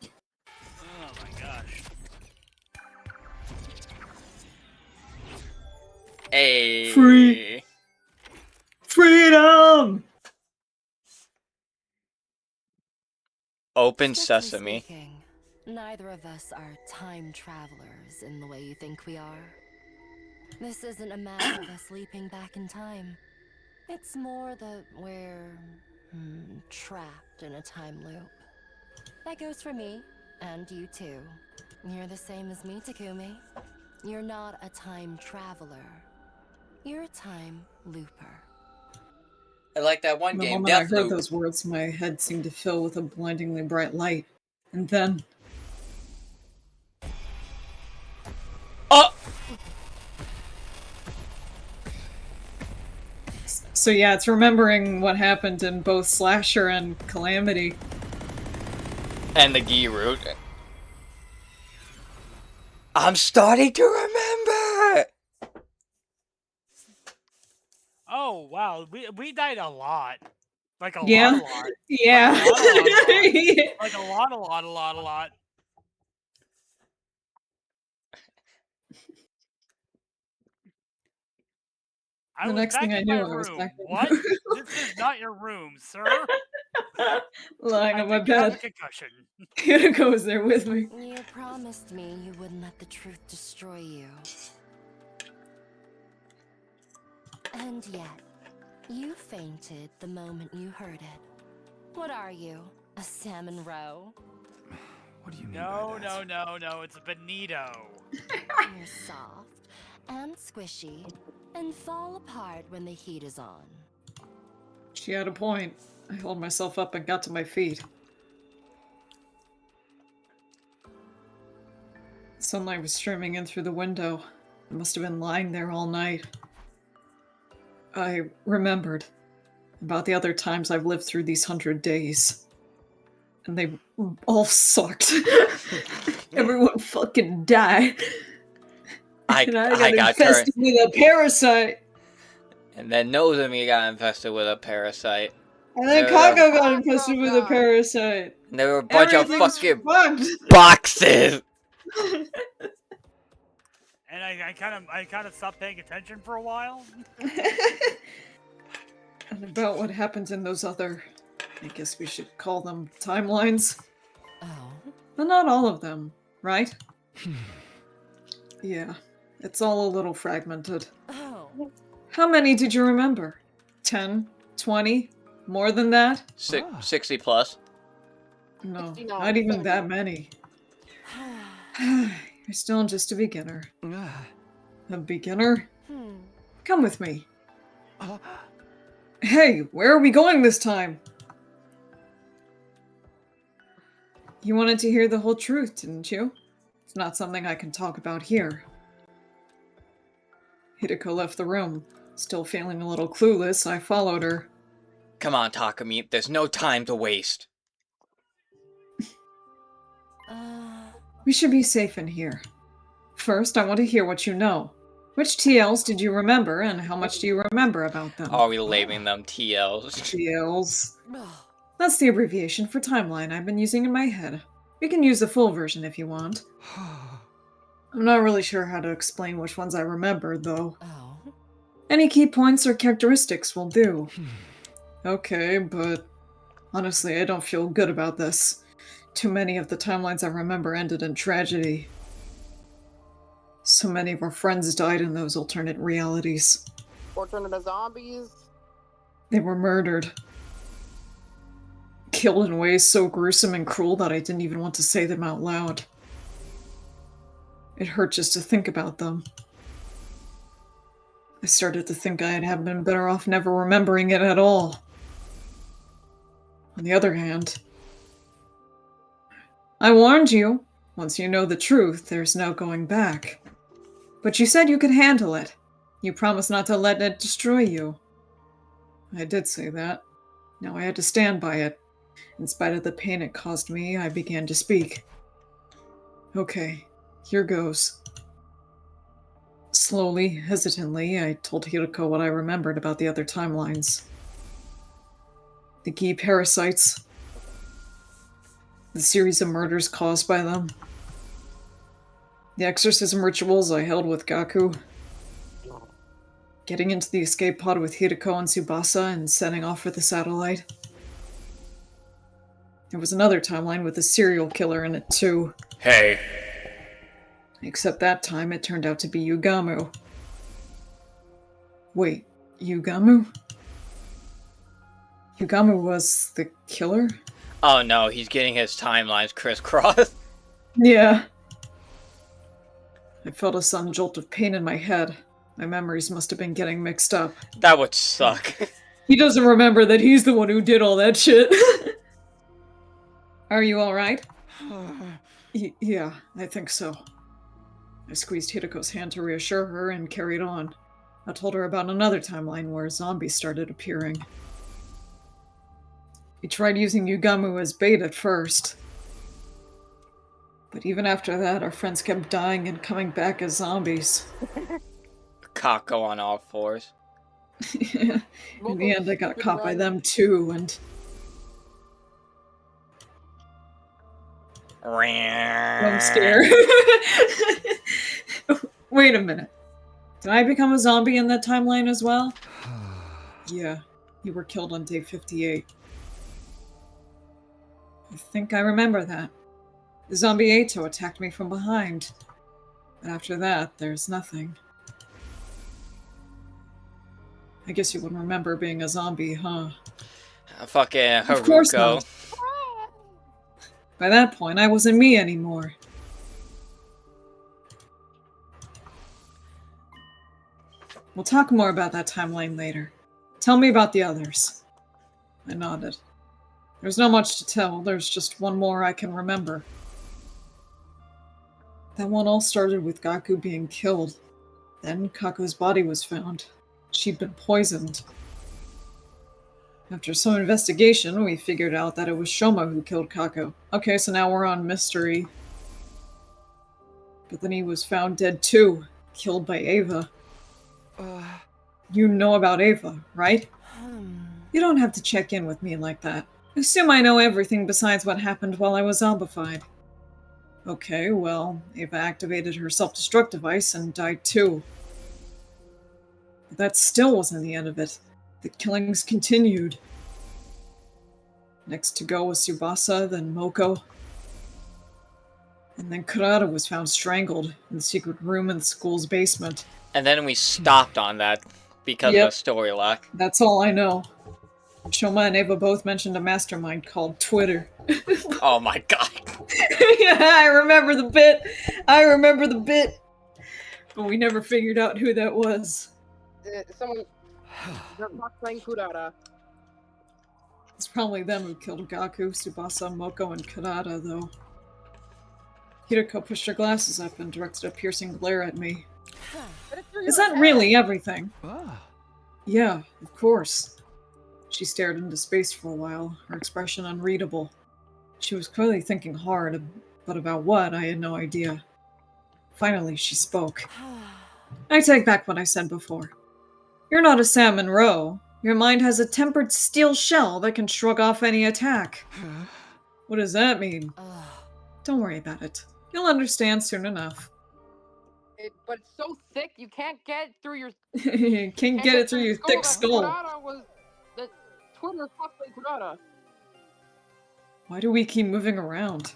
Oh my gosh. Hey. Free. Freedom! Open Strictly sesame. speaking, neither of us are time travelers in the way you think we are. This isn't a matter of us leaping back in time. It's more that we're trapped in a time loop. That goes for me, and you too. You're the same as me, Takumi. You're not a time traveler. You're a time looper. I like that one The game, moment I heard Deathloop. those words, my head seemed to fill with a blindingly bright light. And then... Oh! So yeah, it's remembering what happened in both Slasher and Calamity. And the Gi route. I'm starting to remember! Oh wow, we died a lot. Like a Yeah. lot. Yeah. Like a lot. I The was next back thing I in my knew, I was room. back in What? my room. This is not your room, sir. Lying I on my think you have a bed. concussion. Hiruko was there with me. You promised me you wouldn't let the truth destroy you. And yet, you fainted the moment you heard it. What are you? A salmon roe? What do you mean No, by that? no, it's Benito. You're soft and squishy and fall apart when the heat is on. She had a point. I held myself up and got to my feet. Sunlight was streaming in through the window. I must have been lying there all night. I remembered about the other times I've lived through these 100 days. And they all sucked. Everyone fucking died. And I got infested with a parasite. And then Nozomi got infested with a parasite. And then Kako got infested with a parasite. And there were a bunch of fucking fucked. boxes! And I kind of stopped paying attention for a while. And about what happens in those other, I guess we should call them timelines. Oh. But not all of them, right? Yeah, it's all a little fragmented. Oh. How many did you remember? 10? 20? More than that? 60 plus. No, 69, not even 70. that many. You're still just a beginner. A beginner? Come with me. Hey, where are we going this time? You wanted to hear the whole truth, didn't you? It's not something I can talk about here. Hiruko left the room. Still feeling a little clueless, I followed her. Come on, Takumi. There's no time to waste. We should be safe in here. First, I want to hear what you know. Which TLs did you remember, and how much do you remember about them? Are we labeling them TLs? TLs. That's the abbreviation for timeline I've been using in my head. We can use the full version if you want. I'm not really sure how to explain which ones I remember, though. Oh. Any key points or characteristics will do. Okay, but honestly, I don't feel good about this. Too many of the timelines I remember ended in tragedy. So many of our friends died in those alternate realities. Or turn into zombies. They were murdered. Killed in ways so gruesome and cruel that I didn't even want to say them out loud. It hurt just to think about them. I started to think I'd have been better off never remembering it at all. On the other hand, I warned you. Once you know the truth, there's no going back. But you said you could handle it. You promised not to let it destroy you. I did say that. Now I had to stand by it. In spite of the pain it caused me, I began to speak. Okay, here goes. Slowly, hesitantly, I told Hiruko what I remembered about the other timelines. The key parasites. The series of murders caused by them. The exorcism rituals I held with Gaku. Getting into the escape pod with Hiruko and Tsubasa and setting off for the satellite. There was another timeline with a serial killer in it too. Hey. Except that time it turned out to be Yugamu. Wait, Yugamu? Yugamu was the killer? Oh no, he's getting his timelines crisscrossed. Yeah. I felt a sudden jolt of pain in my head. My memories must have been getting mixed up. That would suck. He doesn't remember that he's the one who did all that shit. Are you alright? Yeah, I think so. I squeezed Hiruko's hand to reassure her and carried on. I told her about another timeline where zombies started appearing. We tried using Yugamu as bait at first. But even after that, our friends kept dying and coming back as zombies. Kako on all fours. In the end, I got caught by them too, and... I'm scared. Wait a minute. Did I become a zombie in that timeline as well? Yeah, you were killed on day 58. I think I remember that. The zombie Ato attacked me from behind. But after that, there's nothing. I guess you wouldn't remember being a zombie, huh? Fucking Hiruko. Of course not. By that point, I wasn't me anymore. We'll talk more about that timeline later. Tell me about the others. I nodded. There's not much to tell, there's just one more I can remember. That one all started with Gaku being killed. Then Kaku's body was found. She'd been poisoned. After some investigation, we figured out that it was Shoma who killed Kaku. Okay, so now we're on mystery. But then he was found dead too, killed by Ava. You know about Ava, right? You don't have to check in with me like that. Assume I know everything besides what happened while I was zombified. Okay, well, Ava activated her self-destruct device and died too. But that still wasn't the end of it. The killings continued. Next to go was Tsubasa, then Moko. And then Kurata was found strangled in the secret room in the school's basement. And then we stopped on that because of the story lock. That's all I know. Shoma and Ava both mentioned a mastermind called Twitter. Oh my god. Yeah, I remember the bit. I remember the bit. But we never figured out who that was. Someone. They're cosplaying Kurara. It's probably them who killed Gaku, Tsubasa, Moko, and Karada, though. Hiruko pushed her glasses up and directed a piercing glare at me. But it's through Is your that head. really everything? Ah. Yeah, of course. She stared into space for a while, her expression unreadable. She was clearly thinking hard, but about what, I had no idea. Finally, she spoke. I take back what I said before. You're not a Sam Monroe. Your mind has a tempered steel shell that can shrug off any attack. What does that mean? Don't worry about it. You'll understand soon enough. But it's so thick you can't get it through your. You can't get it through your thick That skull. Kurara was that Twitter cosplaying Kurara. Why do we keep moving around?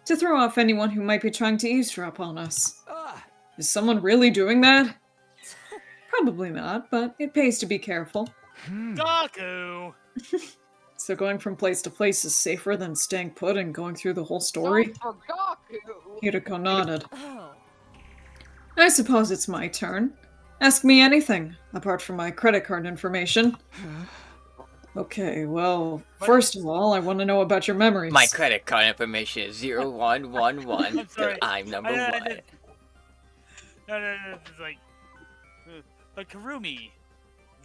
To throw off anyone who might be trying to eavesdrop on us. Ah. Is someone really doing that? Probably not, but it pays to be careful. Gaku! So going from place to place is safer than staying put and going through the whole story? For Gaku. Hiruko nodded. Oh. I suppose it's my turn. Ask me anything, apart from my credit card information. Okay, well, first of all, I want to know about your memories. My credit card information is 0111. I'm sorry. I'm number I one. did- No, it's like... But Karumi,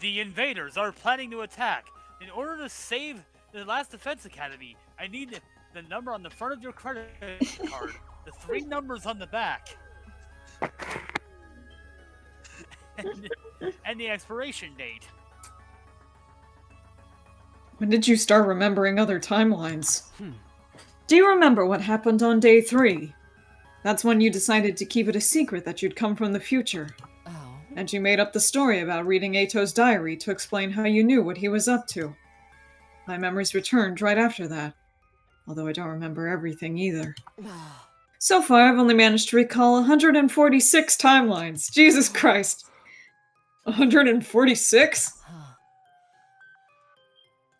the invaders are planning to attack. In order to save the last defense academy, I need the number on the front of your credit card. The 3 numbers on the back. and the expiration date. When did you start remembering other timelines? Do you remember what happened on day 3? That's when you decided to keep it a secret that you'd come from the future. Oh. And you made up the story about reading Ato's diary to explain how you knew what he was up to. My memories returned right after that, although I don't remember everything either. So far, I've only managed to recall 146 timelines. Jesus Christ. 146?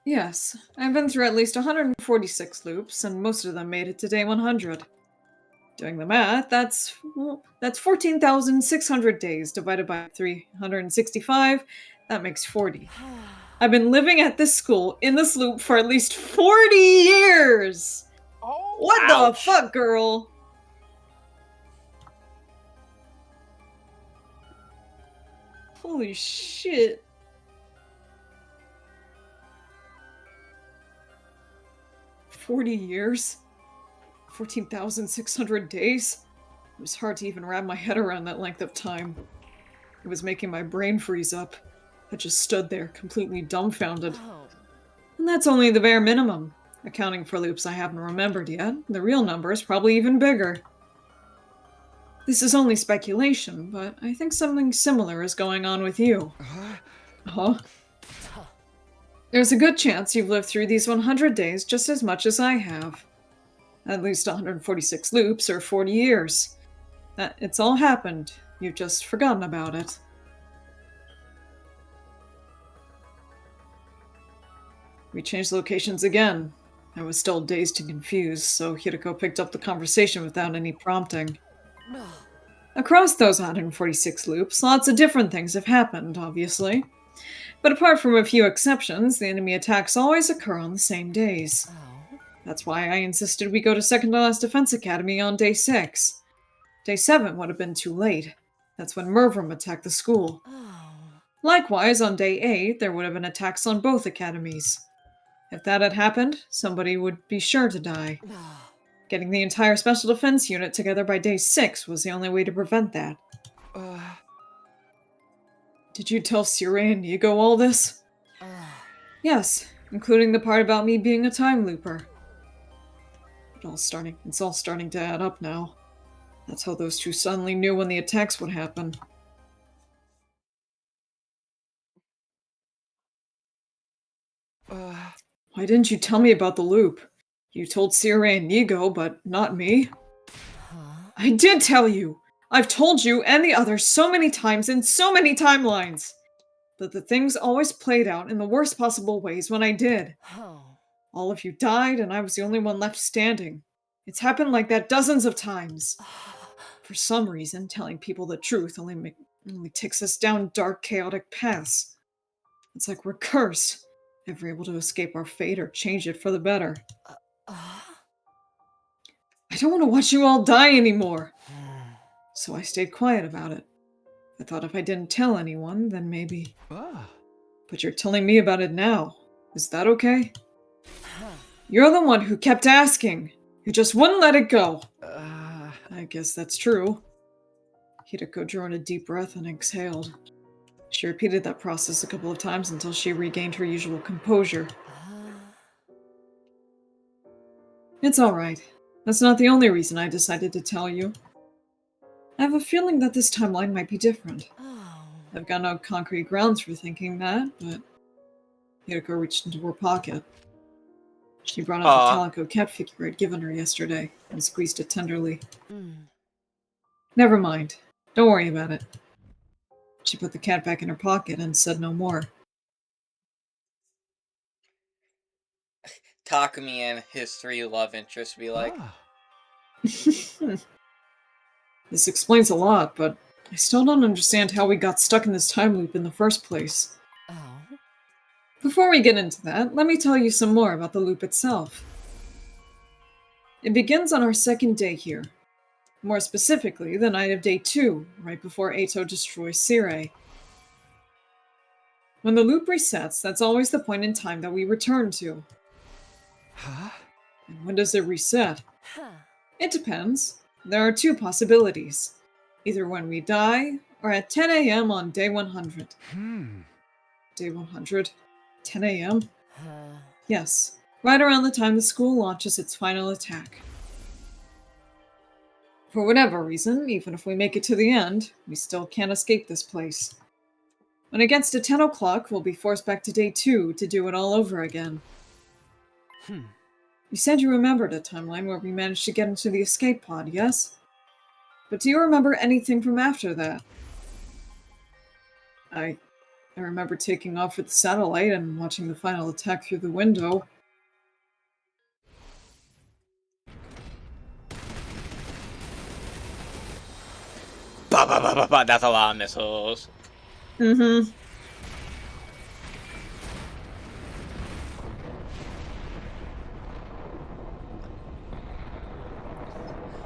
Yes, I've been through at least 146 loops, and most of them made it to day 100. Doing the math, that's 14,600 days divided by 365. That makes 40. I've been living at this school in this loop for at least 40 years! Oh, What the fuck, girl? Holy shit. $40 14,600 days? It was hard to even wrap my head around that length of time. It was making my brain freeze up. I just stood there, completely dumbfounded. Oh. And that's only the bare minimum. Accounting for loops I haven't remembered yet, the real number is probably even bigger. This is only speculation, but I think something similar is going on with you. Huh? There's a good chance you've lived through these 100 days just as much as I have. At least 146 loops or 40 years. It's all happened. You've just forgotten about it. We changed locations again. I was still dazed and confused, so Hiruko picked up the conversation without any prompting. Across those 146 loops, lots of different things have happened, obviously. But apart from a few exceptions, the enemy attacks always occur on the same days. That's why I insisted we go to Second to Last Defense Academy on day 6. Day 7 would have been too late. That's when Mervrim attacked the school. Likewise, on day 8, there would have been attacks on both academies. If that had happened, somebody would be sure to die. Getting the entire Special Defense Unit together by day 6 was the only way to prevent that. Did you tell Sirei and Nigo all this? Yes, including the part about me being a time looper. It's all starting to add up now. That's how those two suddenly knew when the attacks would happen. Why didn't you tell me about the loop? You told Sirei and Nigo, but not me. I did tell you! I've told you and the others so many times in so many timelines! But the things always played out in the worst possible ways when I did. Oh. All of you died, and I was the only one left standing. It's happened like that dozens of times. For some reason, telling people the truth only takes us down dark, chaotic paths. It's like we're cursed, never able to escape our fate or change it for the better. I don't want to watch you all die anymore. So I stayed quiet about it. I thought if I didn't tell anyone, then maybe... Ah. But you're telling me about it now. Is that okay? You're the one who kept asking. You just wouldn't let it go. I guess that's true. Hiruko drew in a deep breath and exhaled. She repeated that process a couple of times until she regained her usual composure. It's alright. That's not the only reason I decided to tell you. I have a feeling that this timeline might be different. I've got no concrete grounds for thinking that, but... Hiruko reached into her pocket. She brought out the calico cat figure I'd given her yesterday and squeezed it tenderly. Never mind. Don't worry about it. She put the cat back in her pocket and said no more. Takumi and his 3 love interests be like, This explains a lot, but I still don't understand how we got stuck in this time loop in the first place. Before we get into that, let me tell you some more about the loop itself. It begins on our second day here. More specifically, the night of day 2, right before Eito destroys Sirei. When the loop resets, that's always the point in time that we return to. Huh? And when does it reset? It depends. There are 2 possibilities. Either when we die, or at 10 a.m. on day 100. Day 100? 10 a.m.? Yes, right around the time the school launches its final attack. For whatever reason, even if we make it to the end, we still can't escape this place. When it gets to 10 o'clock, we'll be forced back to day 2 to do it all over again. You said you remembered a timeline where we managed to get into the escape pod, yes? But do you remember anything from after that? I remember taking off with the satellite and watching the final attack through the window. that's a lot of missiles. Mm-hmm.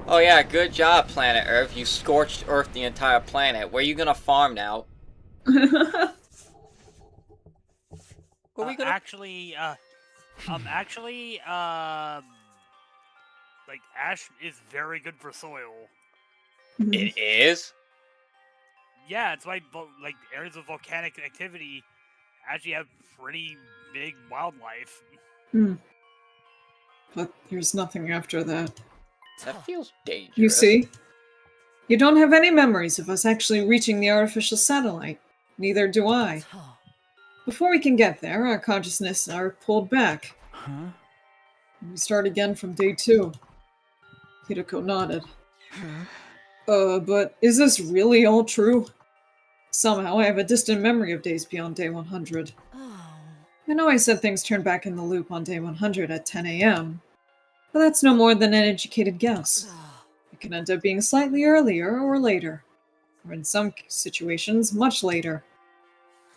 Oh yeah, good job, planet Earth. You scorched Earth the entire planet. Where are you gonna farm now? Where are we gonna... Like, ash is very good for soil. It is? Yeah, it's why, like, areas of volcanic activity actually have pretty big wildlife. But there's nothing after that. That feels dangerous. You see? You don't have any memories of us actually reaching the artificial satellite. Neither do I. Before we can get there, our consciousness are pulled back. We start again from day 2. Hiruko nodded. But is this really all true? Somehow I have a distant memory of days beyond day 100. I know I said things turn back in the loop on day 100 at 10 a.m., but that's no more than an educated guess. It can end up being slightly earlier or later, or in some situations, much later.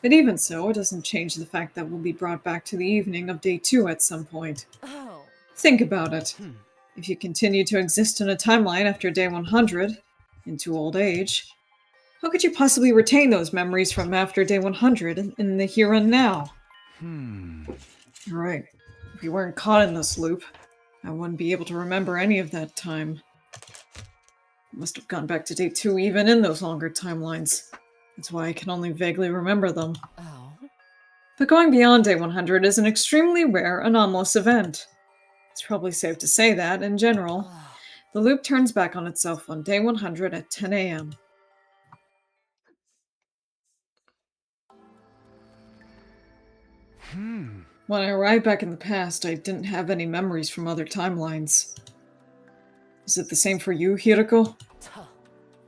But even so, it doesn't change the fact that we'll be brought back to the evening of day 2 at some point. Think about it. If you continue to exist in a timeline after day 100, into old age, how could you possibly retain those memories from after day 100 in the here and now? You're right. If we weren't caught in this loop, I wouldn't be able to remember any of that time. I must have gone back to day 2 even in those longer timelines. That's why I can only vaguely remember them. But going beyond day 100 is an extremely rare, anomalous event. It's probably safe to say that, in general, the loop turns back on itself on day 100 at 10 a.m. When I arrived back in the past, I didn't have any memories from other timelines. Is it the same for you, Hiruko?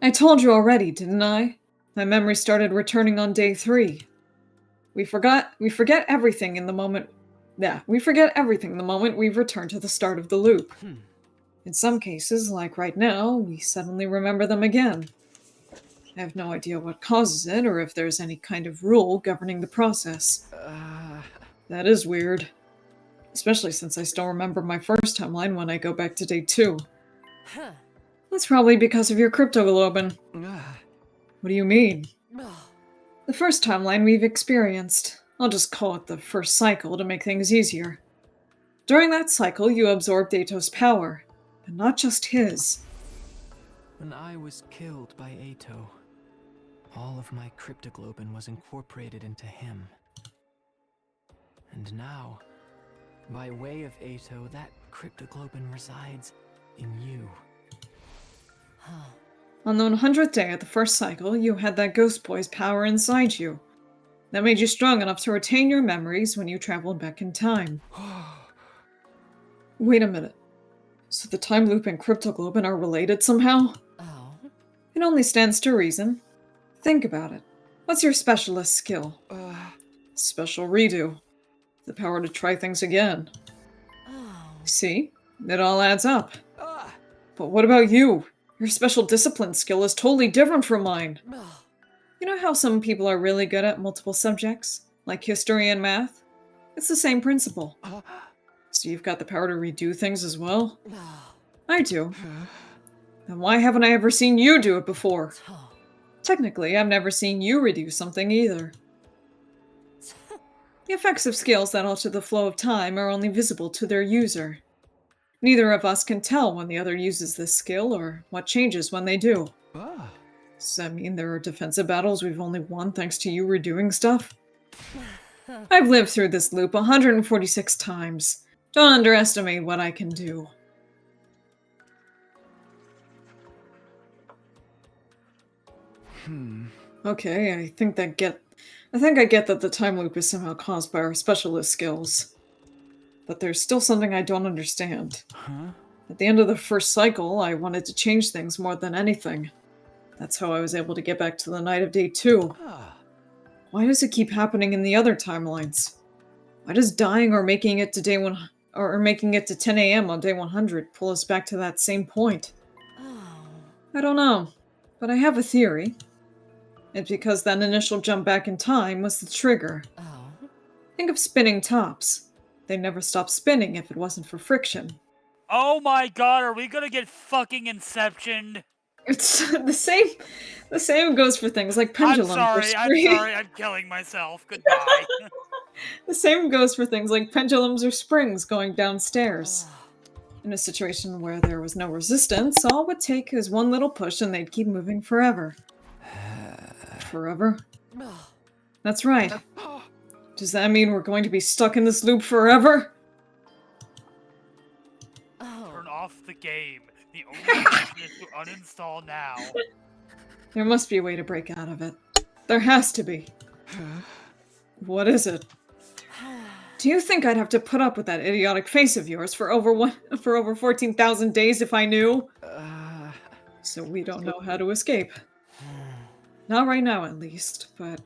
I told you already, didn't I? My memory started returning on day 3. We forget everything in the moment. Yeah, we forget everything the moment we return to the start of the loop. In some cases, like right now, we suddenly remember them again. I have no idea what causes it, or if there's any kind of rule governing the process. That is weird. Especially since I still remember my first timeline when I go back to day 2. That's probably because of your cryptoglobin. What do you mean? The first timeline we've experienced. I'll just call it the first cycle to make things easier. During that cycle, you absorbed Ato's power, but not just his. When I was killed by Ato, all of my cryptoglobin was incorporated into him. And now, by way of Ato, that cryptoglobin resides in you. On the 100th day of the first cycle, you had that ghost boy's power inside you. That made you strong enough to retain your memories when you traveled back in time. Wait a minute. So the time loop and cryptoglobin are related somehow? Oh. It only stands to reason. Think about it. What's your specialist skill? Special redo. The power to try things again. Oh. See? It all adds up. But what about you? Your special discipline skill is totally different from mine. You know how some people are really good at multiple subjects? Like history and math? It's the same principle. So you've got the power to redo things as well? I do. Then why haven't I ever seen you do it before? Technically, I've never seen you redo something either. The effects of skills that alter the flow of time are only visible to their user. Neither of us can tell when the other uses this skill or what changes when they do. Does that mean there are defensive battles we've only won thanks to you redoing stuff? I've lived through this loop 146 times. Don't underestimate what I can do. Okay, I think I get that the time loop is somehow caused by our specialist skills. But there's still something I don't understand. At the end of the first cycle, I wanted to change things more than anything. That's how I was able to get back to the night of day 2. Why does it keep happening in the other timelines? Why does dying or making it to day 1 or making it to 10 a.m. on day 100 pull us back to that same point? I don't know, but I have a theory. It's because that initial jump back in time was the trigger. Think of spinning tops. They'd never stop spinning if it wasn't for friction. Oh my god, are we gonna get fucking Inceptioned? It's the same goes for things like pendulums. I'm sorry, I'm killing myself. Goodbye. The same goes for things like pendulums or springs going downstairs. In a situation where there was no resistance, all it would take is one little push and they'd keep moving forever. Forever? That's right. Does that mean we're going to be stuck in this loop forever? Turn off the game. The only option is to uninstall now. There must be a way to break out of it. There has to be. What is it? Do you think I'd have to put up with that idiotic face of yours for over 14,000 days if I knew? So we don't know how to escape. Not right now, at least, but...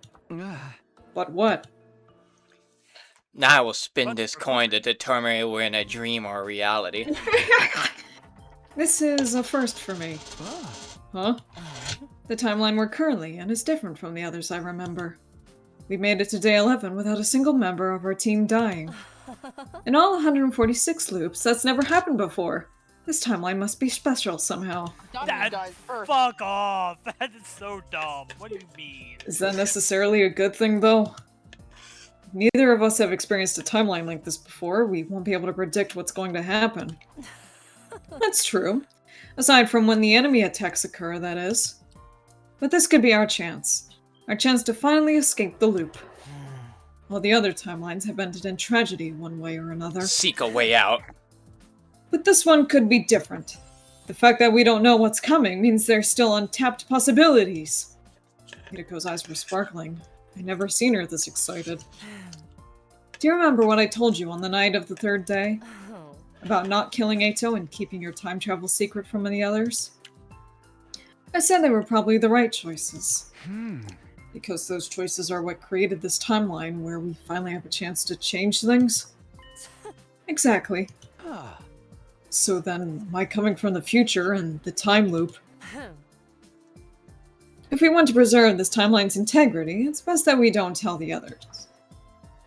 But what? Now I will spin this coin to determine if we're in a dream or a reality. This is a first for me. Huh? The timeline we're currently in is different from the others I remember. We made it to day 11 without a single member of our team dying. In all 146 loops, that's never happened before. This timeline must be special somehow. Fuck off! That is so dumb. What do you mean? Is that necessarily a good thing, though? Neither of us have experienced a timeline like this before. We won't be able to predict what's going to happen. That's true. Aside from when the enemy attacks occur, that is. But this could be our chance. Our chance to finally escape the loop. All the other timelines have ended in tragedy one way or another. Seek a way out. But this one could be different. The fact that we don't know what's coming means there's still untapped possibilities. Hiruko's eyes were sparkling. I'd never seen her this excited. Do you remember what I told you on the night of the 3rd day? About not killing Ato and keeping your time travel secret from the others? I said they were probably the right choices. Because those choices are what created this timeline where we finally have a chance to change things? Exactly. So then, my coming from the future and the time loop. If we want to preserve this timeline's integrity, it's best that we don't tell the others.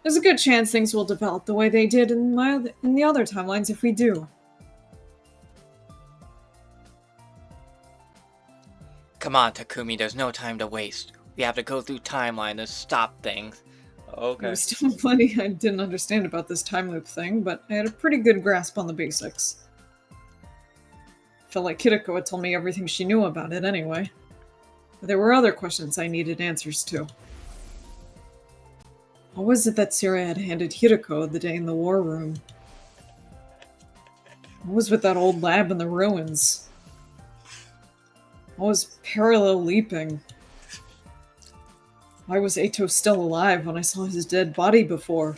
There's a good chance things will develop the way they did in the other timelines if we do. Come on, Takumi, there's no time to waste. We have to go through timeline to stop things. There Okay. was still plenty I didn't understand about this time loop thing, but I had a pretty good grasp on the basics. Felt like Hiruko had told me everything she knew about it anyway. But there were other questions I needed answers to. What was it that Sierra had handed Hiruko the day in the war room? What was with that old lab in the ruins? What was parallel leaping? Why was Eito still alive when I saw his dead body before?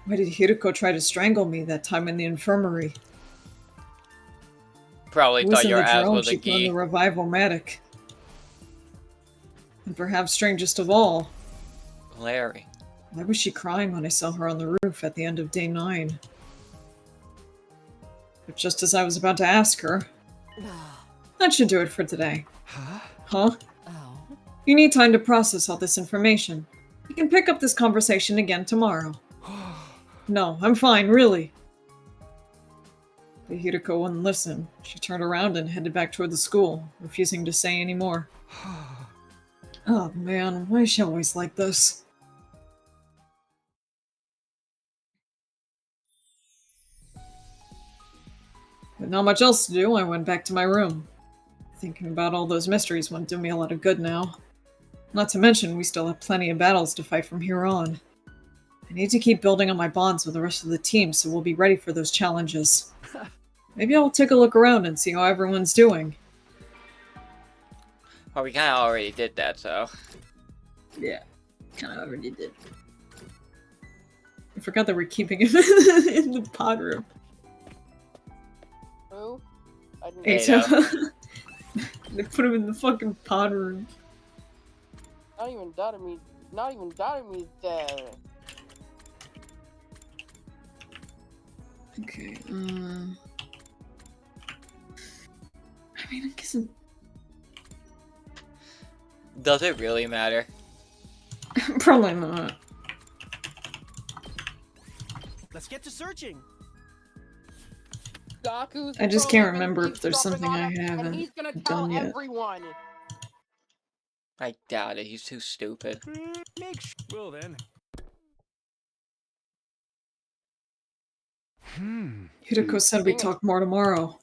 Why did Hiruko try to strangle me that time in the infirmary? Probably Who was thought in your the ass drone was a she put in geek. the revival-matic? And perhaps strangest of all, Larry. why was she crying when I saw her on the roof at the end of day 9? But just as I was about to ask her, that should do it for today. Huh? Oh. You need time to process all this information. You can pick up this conversation again tomorrow. No, I'm fine, really. But Hiruko wouldn't listen. She turned around and headed back toward the school, refusing to say any more. Oh man, why is she always like this? With not much else to do, I went back to my room. Thinking about all those mysteries won't do me a lot of good now. Not to mention, we still have plenty of battles to fight from here on. I need to keep building on my bonds with the rest of the team so we'll be ready for those challenges. Maybe I'll take a look around and see how everyone's doing. Well, we kind of already did that, so. Yeah, kind of already did. I forgot that we're keeping him in the pod room. Who? I didn't Eito. They put him in the fucking pod room. Not even Dotami's dead. Okay, I mean, I guess Does it really matter? probably not. Let's get to searching. Gaku's I just probably can't been remember if there's eavesdropping something I on us, and haven't he's gonna tell done yet. everyone. I doubt it. He's too stupid. Make sure. Well then. Hiruko said we'd talk more tomorrow.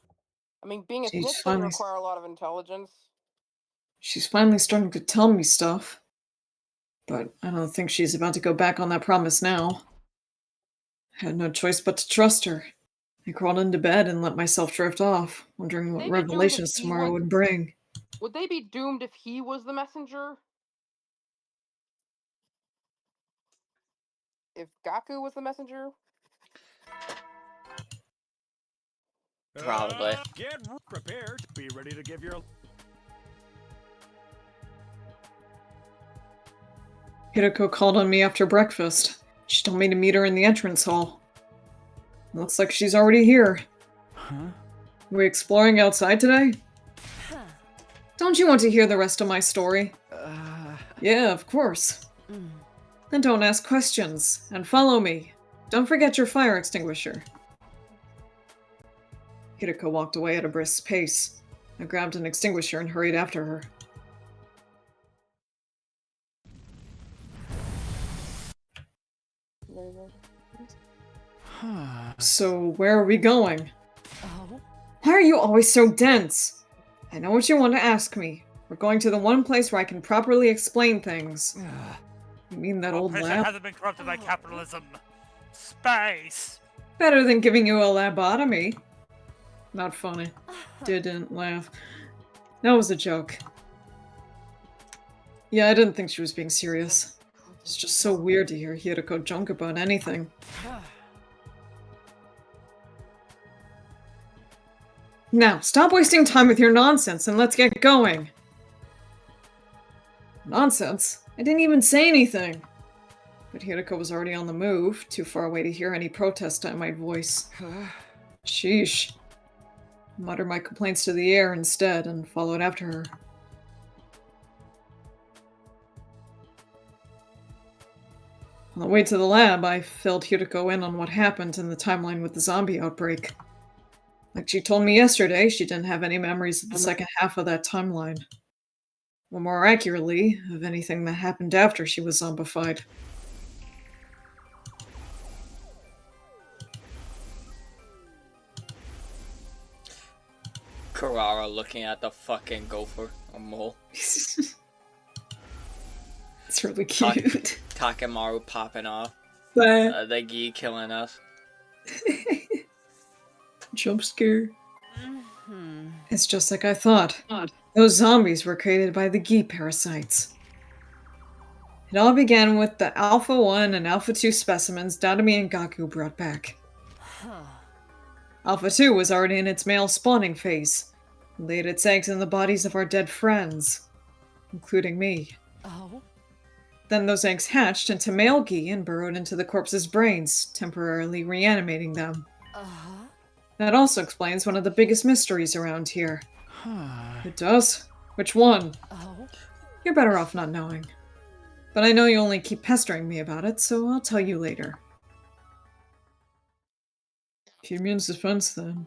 I mean, being a She's snitch doesn't finally- require a lot of intelligence. She's finally starting to tell me stuff. But I don't think she's about to go back on that promise now. I had no choice but to trust her. I crawled into bed and let myself drift off, wondering what Maybe doomed if revelations he tomorrow was- would bring. Would they be doomed if he was the messenger? If Gaku was the messenger? Probably. Get prepared. Be ready to give your. Hiruko called on me after breakfast. She told me to meet her in the entrance hall. Looks like she's already here. Huh? Are we exploring outside today? Don't you want to hear the rest of my story? Yeah, of course. Then don't ask questions, and follow me. Don't forget your fire extinguisher. Hiruko walked away at a brisk pace. I grabbed an extinguisher and hurried after her. So, where are we going? Oh? Why are you always so dense? I know what you want to ask me. We're going to the one place where I can properly explain things. You mean that old Place that lab? hasn't been corrupted by capitalism. Space. Better than giving you a lobotomy. Not funny. Didn't laugh. That was a joke. Yeah, I didn't think she was being serious. It's just so weird to hear Hiruko joke about anything. Now, stop wasting time with your nonsense and let's get going. Nonsense. I didn't even say anything. But Hiruko was already on the move, too far away to hear any protest I might voice. Sheesh. I muttered my complaints to the air instead and followed after her. On the way to the lab, I filled Hiruko in on what happened in the timeline with the zombie outbreak. Like she told me yesterday, she didn't have any memories of the second half of that timeline. Or more accurately, of anything that happened after she was zombified. Karara looking at the fucking gopher or mole. It's really cute. Takemaru popping off. But The gi killing us. jump scare. It's just like I thought. Those zombies were created by the gi parasites. It all began with the Alpha 1 and Alpha 2 specimens Dadami and Gaku brought back. Alpha 2 was already in its male spawning phase. It laid its eggs in the bodies of our dead friends, including me. Oh? Then those eggs hatched into male gi and burrowed into the corpse's brains, temporarily reanimating them. Uh-huh. That also explains one of the biggest mysteries around here. It does? Which one? Oh? You're better off not knowing. But I know you only keep pestering me about it, so I'll tell you later. Keep me in suspense, then.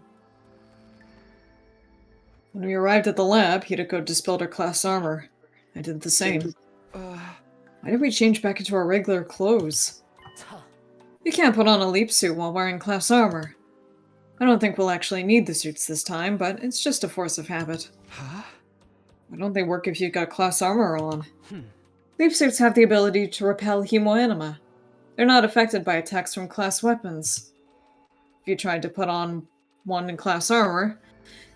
When we arrived at the lab, Hiruko dispelled her class armor. I did the same. Why did we change back into our regular clothes? You can't put on a leap suit while wearing class armor. I don't think we'll actually need the suits this time, but it's just a force of habit. Huh? Why don't they work if you got class armor on? Leap suits have the ability to repel hemoanima. They're not affected by attacks from class weapons. If you tried to put on one in class armor,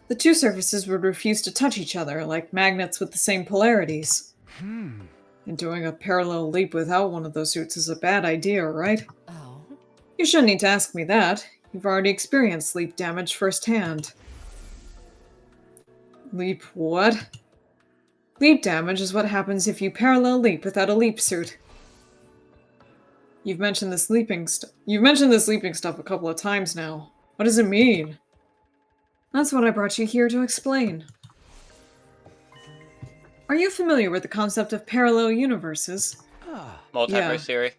the two surfaces would refuse to touch each other, like magnets with the same polarities. And doing a parallel leap without one of those suits is a bad idea, right? Oh? You shouldn't need to ask me that. You've already experienced leap damage firsthand. Leap what? Leap damage is what happens if you parallel leap without a leap suit. You've mentioned this leaping stuff a couple of times now. What does it mean? That's what I brought you here to explain. Are you familiar with the concept of parallel universes? Multiverse Yeah. theory.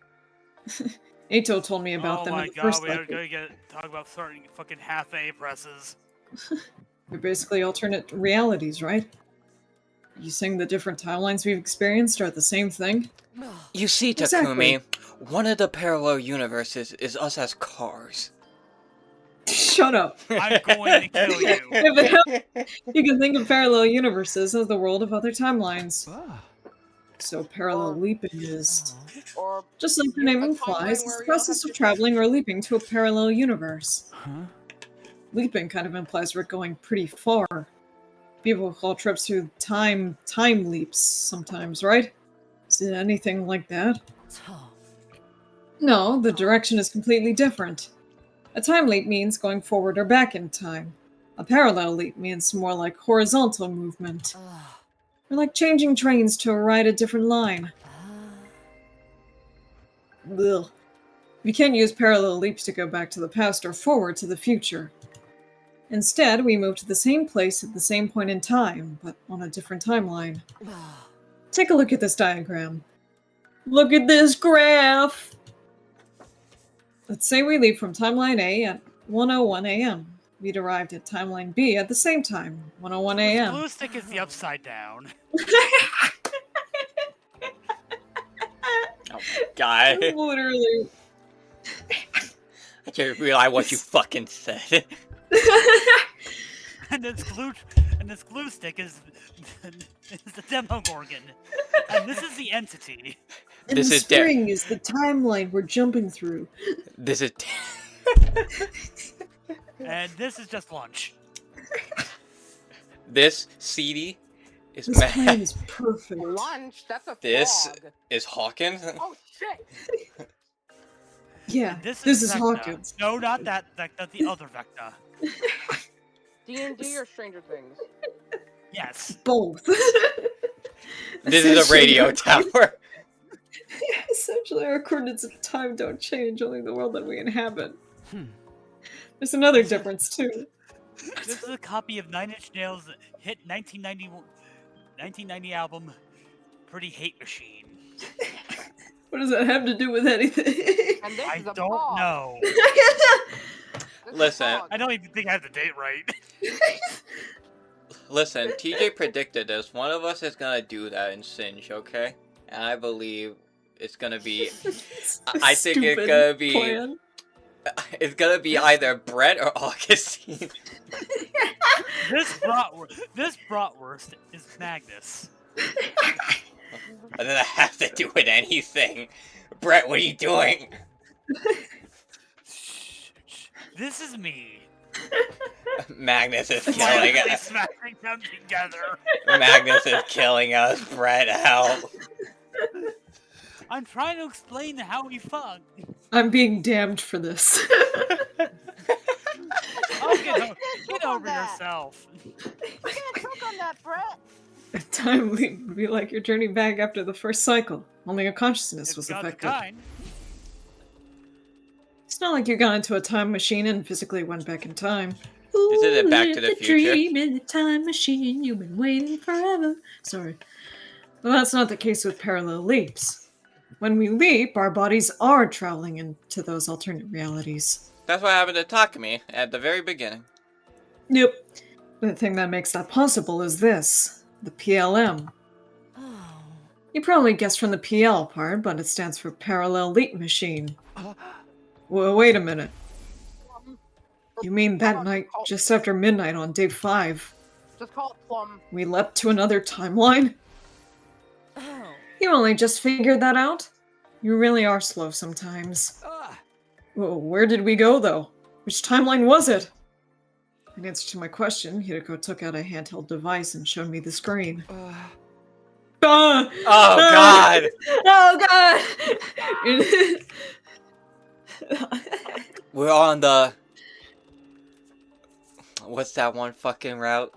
Ato told me about Oh them my in the god, first we are lecture. going to talk about starting fucking half A presses. They're basically alternate realities, right? You saying the different timelines we've experienced are the same thing? You see, Exactly. Takumi, one of the parallel universes is us as cars. Shut up. I'm going to kill you. If it helps, you can think of parallel universes as the world of other timelines. So parallel Or- leaping is, Or just like the you know, name a implies, timeline it's where the you don't process have of to- traveling or leaping to a parallel universe. Leaping kind of implies we're going pretty far. People call trips through time leaps sometimes, right? Is it anything like that? No, the direction is completely different. A time leap means going forward or back in time. A parallel leap means more like horizontal movement. Or like changing trains to ride a different line. Ugh. We can't use parallel leaps to go back to the past or forward to the future. Instead, we move to the same place at the same point in time, but on a different timeline. Take a look at this diagram. Look at this graph! Let's say we leave from timeline A at 1:01 a.m. We'd arrived at timeline B at the same time, 1:01 The a.m. glue stick is the upside down. Oh my god. Literally. I just realized what you fucking said. And this glue stick is the Demogorgon. And this is the entity. And This the is spring is the timeline we're jumping through. This is And this is just lunch. this CD is This plan mad. is perfect. lunch. That's a This frog. is Hawkins. Oh shit! Yeah, And this is Vecna. Hawkins. No, not that Vecna, the other Vecna. D&D or Stranger Things? Yes. Both. This is a radio tower. Essentially, our coordinates of time don't change, only the world that we inhabit. Hmm. There's another difference, too. This is a copy of Nine Inch Nails' hit 1990 album, Pretty Hate Machine. What does that have to do with anything? And this I is a don't pog. know. This is a Listen. pog. I don't even think I have the date right. Listen, TJ predicted this. One of us is gonna do that in Singe, okay? And I believe it's gonna be. I think it's gonna be. Plan. It's gonna be either Brett or Augustine. This bratwurst is Magnus. And then I have to do with anything. Brett, what are you doing? Shh. This is me. Magnus is killing Quietly us. smashing them together. Magnus is killing us. Brett, help. I'm trying to explain how we fuck. I'm being damned for this. Oh, get Choke on over that. yourself. You can't choke on that, Brett. A time leap would be like your journey back after the first cycle. Only your consciousness It's was God's affected. kind. It's not like you got into a time machine and physically went back in time. This isn't Back to Live the Future. Dream in the time machine, you've been waiting forever. Sorry. Well, that's not the case with parallel leaps. When we leap, our bodies are traveling into those alternate realities. That's what happened to Takumi at the very beginning. Yep. The thing that makes that possible is this. The PLM. Oh. You probably guessed from the PL part, but it stands for Parallel Leap Machine. Well, wait a minute. You mean that night, just after midnight on day 5, Just call it plum. we leapt to another timeline? Oh. You only just figured that out? You really are slow sometimes. Ah. Well, where did we go, though? Which timeline was it? In answer to my question, Hiruko took out a handheld device and showed me the screen. Ah! Oh Ah! God! Oh god! We're on the. What's that one fucking route?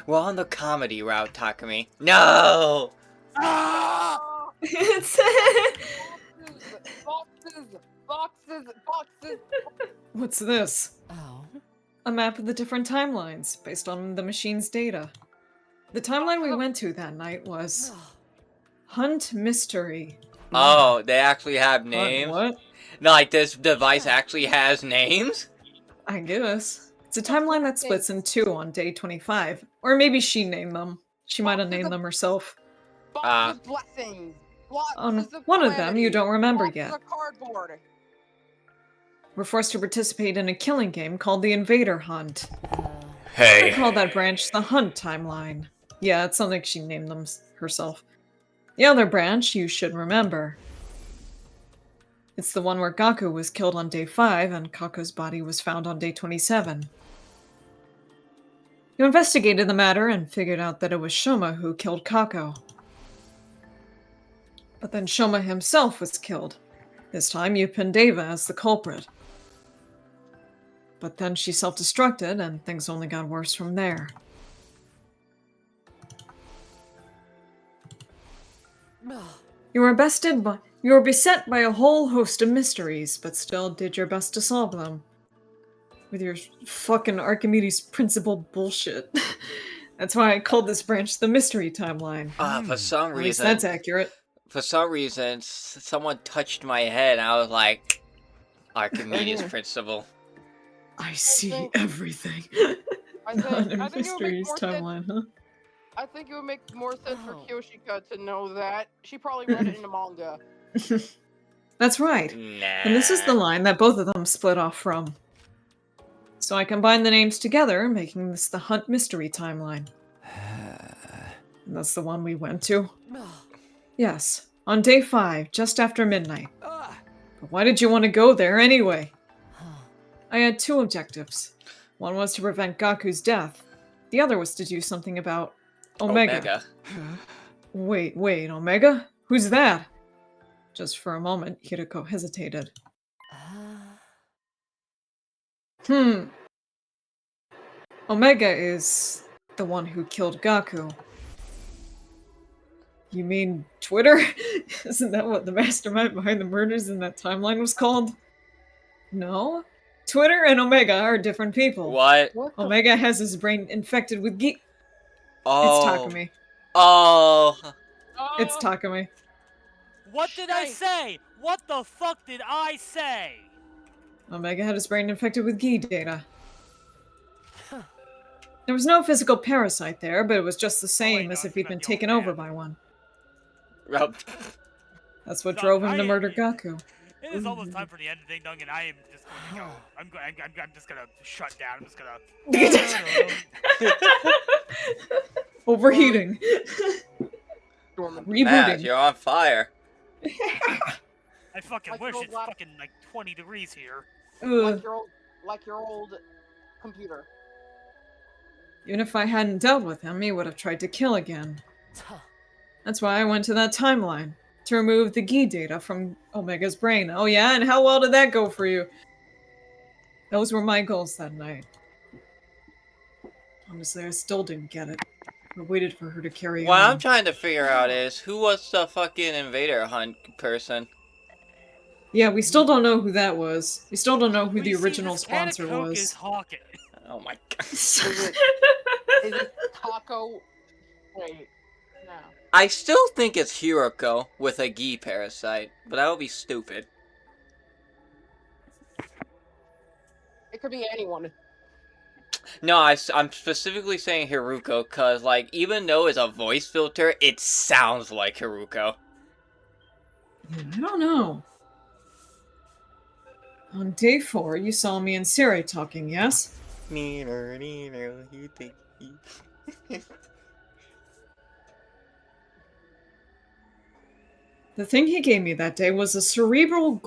We're on the comedy route, Takumi. No! Ah! It's Boxes. What's this? Oh. A map of the different timelines, based on the machine's data. The timeline we went to that night was Hunt Mystery. Oh, they actually have Hunt names? what? No, like this device actually has names? I guess. It's a timeline that splits in 2 on day 25. Or maybe she named them. She might have named them herself. Boxes blessings. On Boxes one of them you calamity, don't remember boxes yet. of cardboard. We're forced to participate in a killing game called the Invader Hunt. I Hey. call that branch the Hunt timeline. Yeah, it's something she named them herself. The other branch you should remember. It's the one where Gaku was killed on day 5 and Kako's body was found on day 27. You investigated the matter and figured out that it was Shoma who killed Kako. But then Shoma himself was killed. This time you pinned Eva as the culprit. But then she self-destructed and things only got worse from there. You were beset by a whole host of mysteries, but still did your best to solve them. With your fucking Archimedes principle bullshit. That's why I called this branch the Mystery Timeline. For some At least reason, that's accurate. for some reason, someone touched my head and I was like, Archimedes principle. I see think- everything. I Not think a it would make Mysteries more sense. Timeline, huh? I think it would make more sense for Oh. Kyoshika to know that. She probably read it in a manga. That's right. Nah. And this is the line that both of them split off from. So I combined the names together, making this the Hunt Mystery Timeline. And that's the one we went to. Yes, on day 5, just after midnight. But why did you want to go there anyway? I had 2 objectives. One was to prevent Gaku's death. The other was to do something about Omega. Wait, Omega? Who's that? Just for a moment, Hiruko hesitated. Omega is the one who killed Gaku. You mean Twitter? Isn't that what the mastermind behind the murders in that timeline was called? No? Twitter and Omega are different people. What? What the? Omega has his brain infected with It's Oh. Takumi. Oh. It's Oh, Takumi. what did I Nice. say? What the fuck did I say? Omega had his brain infected with Gi data. There was no physical parasite there, but it was just the same no, as I if he'd forgot been the taken old over man. by one. Rub. That's what Dog, drove him to murder Gaku. It is almost time for the end of Ding Dong, and I am just going to go. I'm just gonna shut down. I'm just gonna. Overheating. Dormant. Matt, Rebooting. you're on fire. I fucking Like wish your it's lap- fucking like 20 degrees here. Ugh. Like your old computer. Even if I hadn't dealt with him, he would have tried to kill again. That's why I went to that timeline. To remove the Gi data from Omega's brain. Oh yeah? And how well did that go for you? Those were my goals that night. Honestly, I still didn't get it. I waited for her to carry What on. I'm trying to figure out is who was the fucking invader hunt person. Yeah, we still don't know who that was. We still don't know who Well, the you see, original this can of sponsor Coke was. is hawking. Oh my god. Is it Taco? Wait. No. I still think it's Hiruko with a Gi parasite, but that would be stupid. It could be anyone. No, I'm specifically saying Hiruko because, like, even though it's a voice filter, it sounds like Hiruko. I don't know. On day 4, you saw me and Siri talking, yes? You think The thing he gave me that day was a cerebral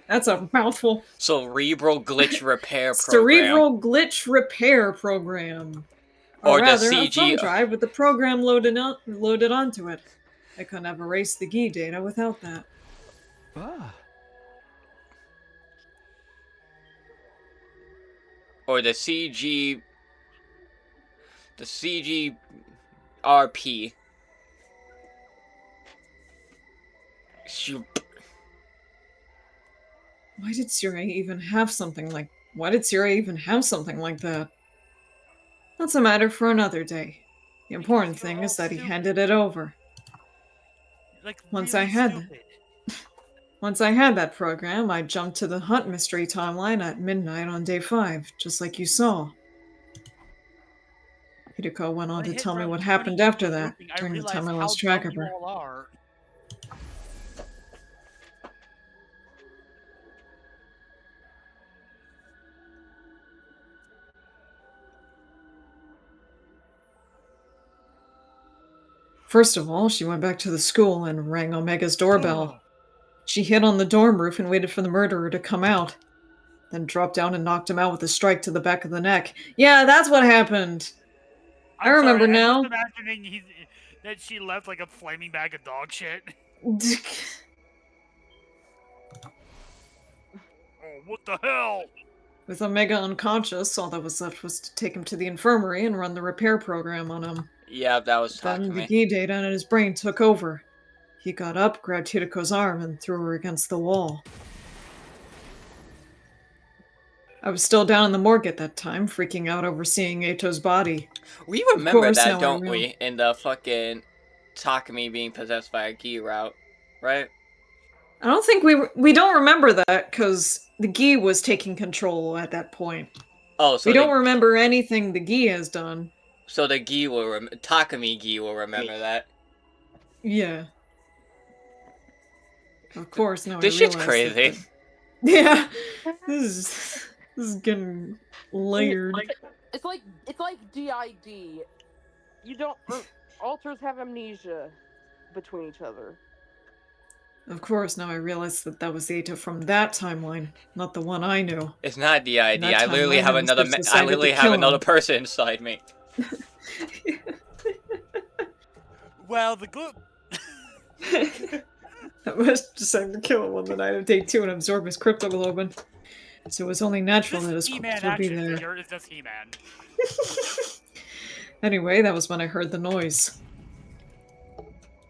That's a mouthful. Cerebral glitch repair program. Cerebral glitch repair program. Or Or the rather, a CG thumb drive with the program loaded onto it. I couldn't have erased the Gi data without that. Ah. Or the CG. The CG RP. Shoot. Why did Siri even have something like that? That's a matter for another day. The important Because you're thing all is that he stupid. handed it over. Like, Once really I had stupid. Once I had that program, I jumped to the Hunt Mystery timeline at midnight on day 5, just like you saw. Hiruko went on When I to hit tell me around what 20 happened years after of that, looping, I during the time realized I how lost track dumb of you her. all are. First of all, she went back to the school and rang Omega's doorbell. She hid on the dorm roof and waited for the murderer to come out. Then dropped down and knocked him out with a strike to the back of the neck. Yeah, that's what happened! I remember sorry, now. I'm just imagining that she left like a flaming bag of dog shit. Oh, what the hell? With Omega unconscious, all that was left was to take him to the infirmary and run the repair program on him. Yeah, that was Then the Takumi. Gi data in his brain took over. He got up, grabbed Hiruko's arm, and threw her against the wall. I was still down in the morgue at that time, freaking out over seeing Ato's body. We remember course, that, now I don't real- we? In the fucking Takumi being possessed by a Gi route, right? I don't think we don't remember that because the Gi was taking control at that point. Oh, so we don't remember anything the Gi has done. So the Gi will Takumi Gi will remember that. Yeah. Of course, now This I shit's realize crazy. Yeah, this is getting layered. It's like DID. You don't. Alters have amnesia between each other. Of course, now I realize that was Ato from that timeline, not the one I knew. It's not DID. I That literally timeline, have I another. must have I decided to literally have kill another him. person inside me. Well, the glue. I must decided to kill him on the night of day 2 and absorb his cryptoglobin. So it was only natural that This his He-Man corpse would be action there. figure is just He-Man. Anyway, that was when I heard the noise.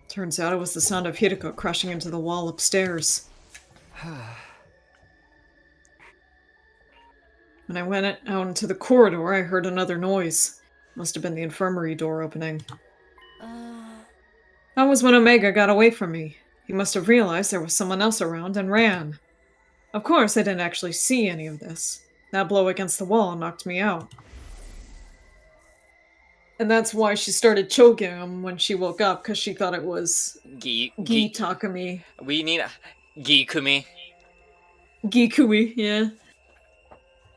Turns out it was the sound of Hiruko crashing into the wall upstairs. When I went out into the corridor, I heard another noise. Must have been the infirmary door opening. That was when Omega got away from me. He must have realized there was someone else around and ran. Of course, I didn't actually see any of this. That blow against the wall knocked me out. And that's why she started choking him when she woke up, because she thought it was Takumi. We need Gikumi. Gikui, yeah.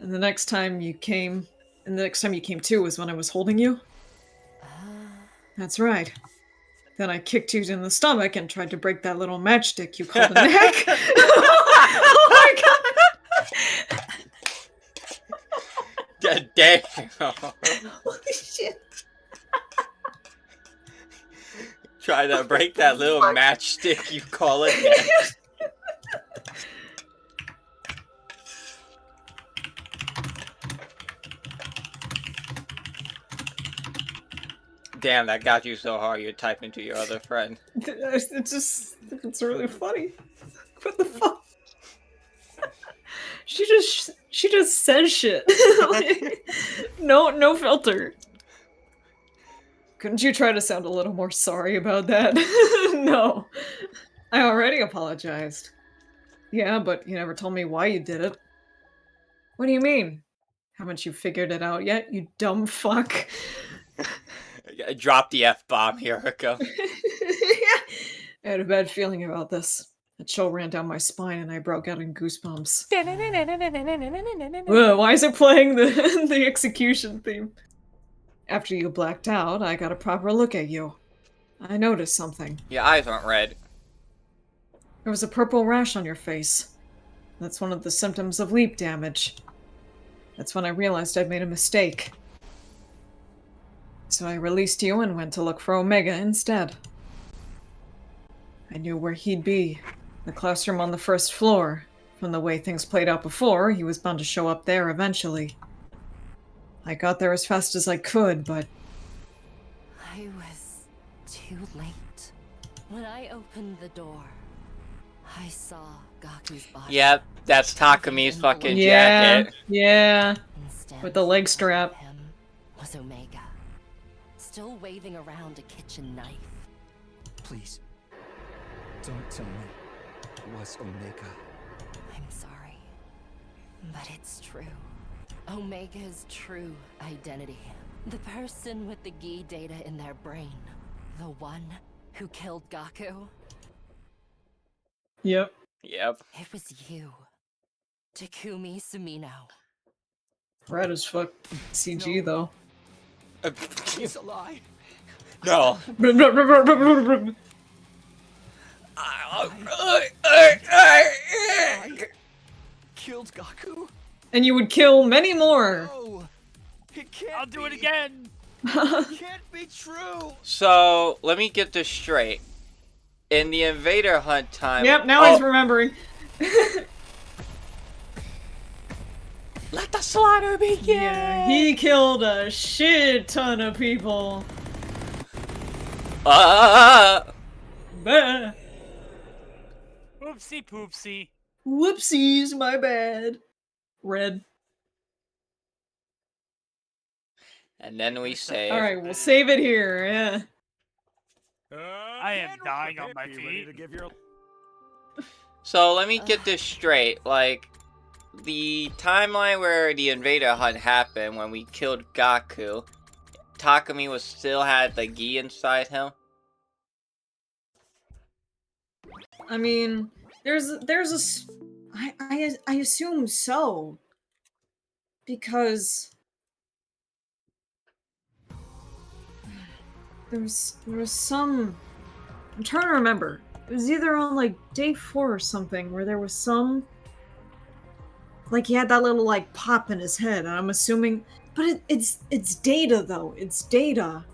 And the next time you came too was when I was holding you? That's right. Then I kicked you in the stomach and tried to break that little matchstick you called a neck. Oh my god! God damn. Holy shit. Try to break that little matchstick you call it. Neck. Damn, that got you so hard you're typing to your other friend. It's really funny. What the fuck? She just says shit. Like, no filter. Couldn't you try to sound a little more sorry about that? No. I already apologized. Yeah, but you never told me why you did it. What do you mean? Haven't you figured it out yet, you dumb fuck? Drop the F-bomb, Hiruko. I had a bad feeling about this. A chill ran down my spine and I broke out in goosebumps. Whoa, why is it playing the execution theme? After you blacked out, I got a proper look at you. I noticed something. Your eyes aren't red. There was a purple rash on your face. That's one of the symptoms of leap damage. That's when I realized I'd made a mistake. So I released you and went to look for Omega instead. I knew where he'd be. The classroom on the first floor. From the way things played out before, he was bound to show up there eventually. I got there as fast as I could, but... I was too late. When I opened the door, I saw Gaku's body. Yep, that's Takumi's fucking yeah, jacket. Yeah, Instead with the leg strap. him was Omega, still waving around a kitchen knife. Please, don't tell me it was Omega. I'm sorry, but it's true. Omega's true identity. The person with the Gi data in their brain. The one who killed Gaku. Yep. Yep. It was you. Takumi Sumino. Red as fuck CG, though. It's a lie. No. I killed Gaku? And you would kill many more! No! It can't I'll do it be. again. It can't be true! So, let me get this straight. In the invader hunt time... Yep, now he's remembering. Let the slaughter begin! Yeah, he killed a shit ton of people. Ah! Bah. Oopsie poopsie. Whoopsies, my bad. Red. And then we save. Alright, we'll save it here, yeah. I am dying on my Be ready feet. to give your So let me get this straight. Like, the timeline where the invader hunt happened when we killed Gaku, Takumi was still had the gi inside him. I mean, I assume so. Because there was some, I'm trying to remember. It was either on like day 4 or something where there was some, like he had that little like pop in his head, and I'm assuming, but it's Data though. It's Data.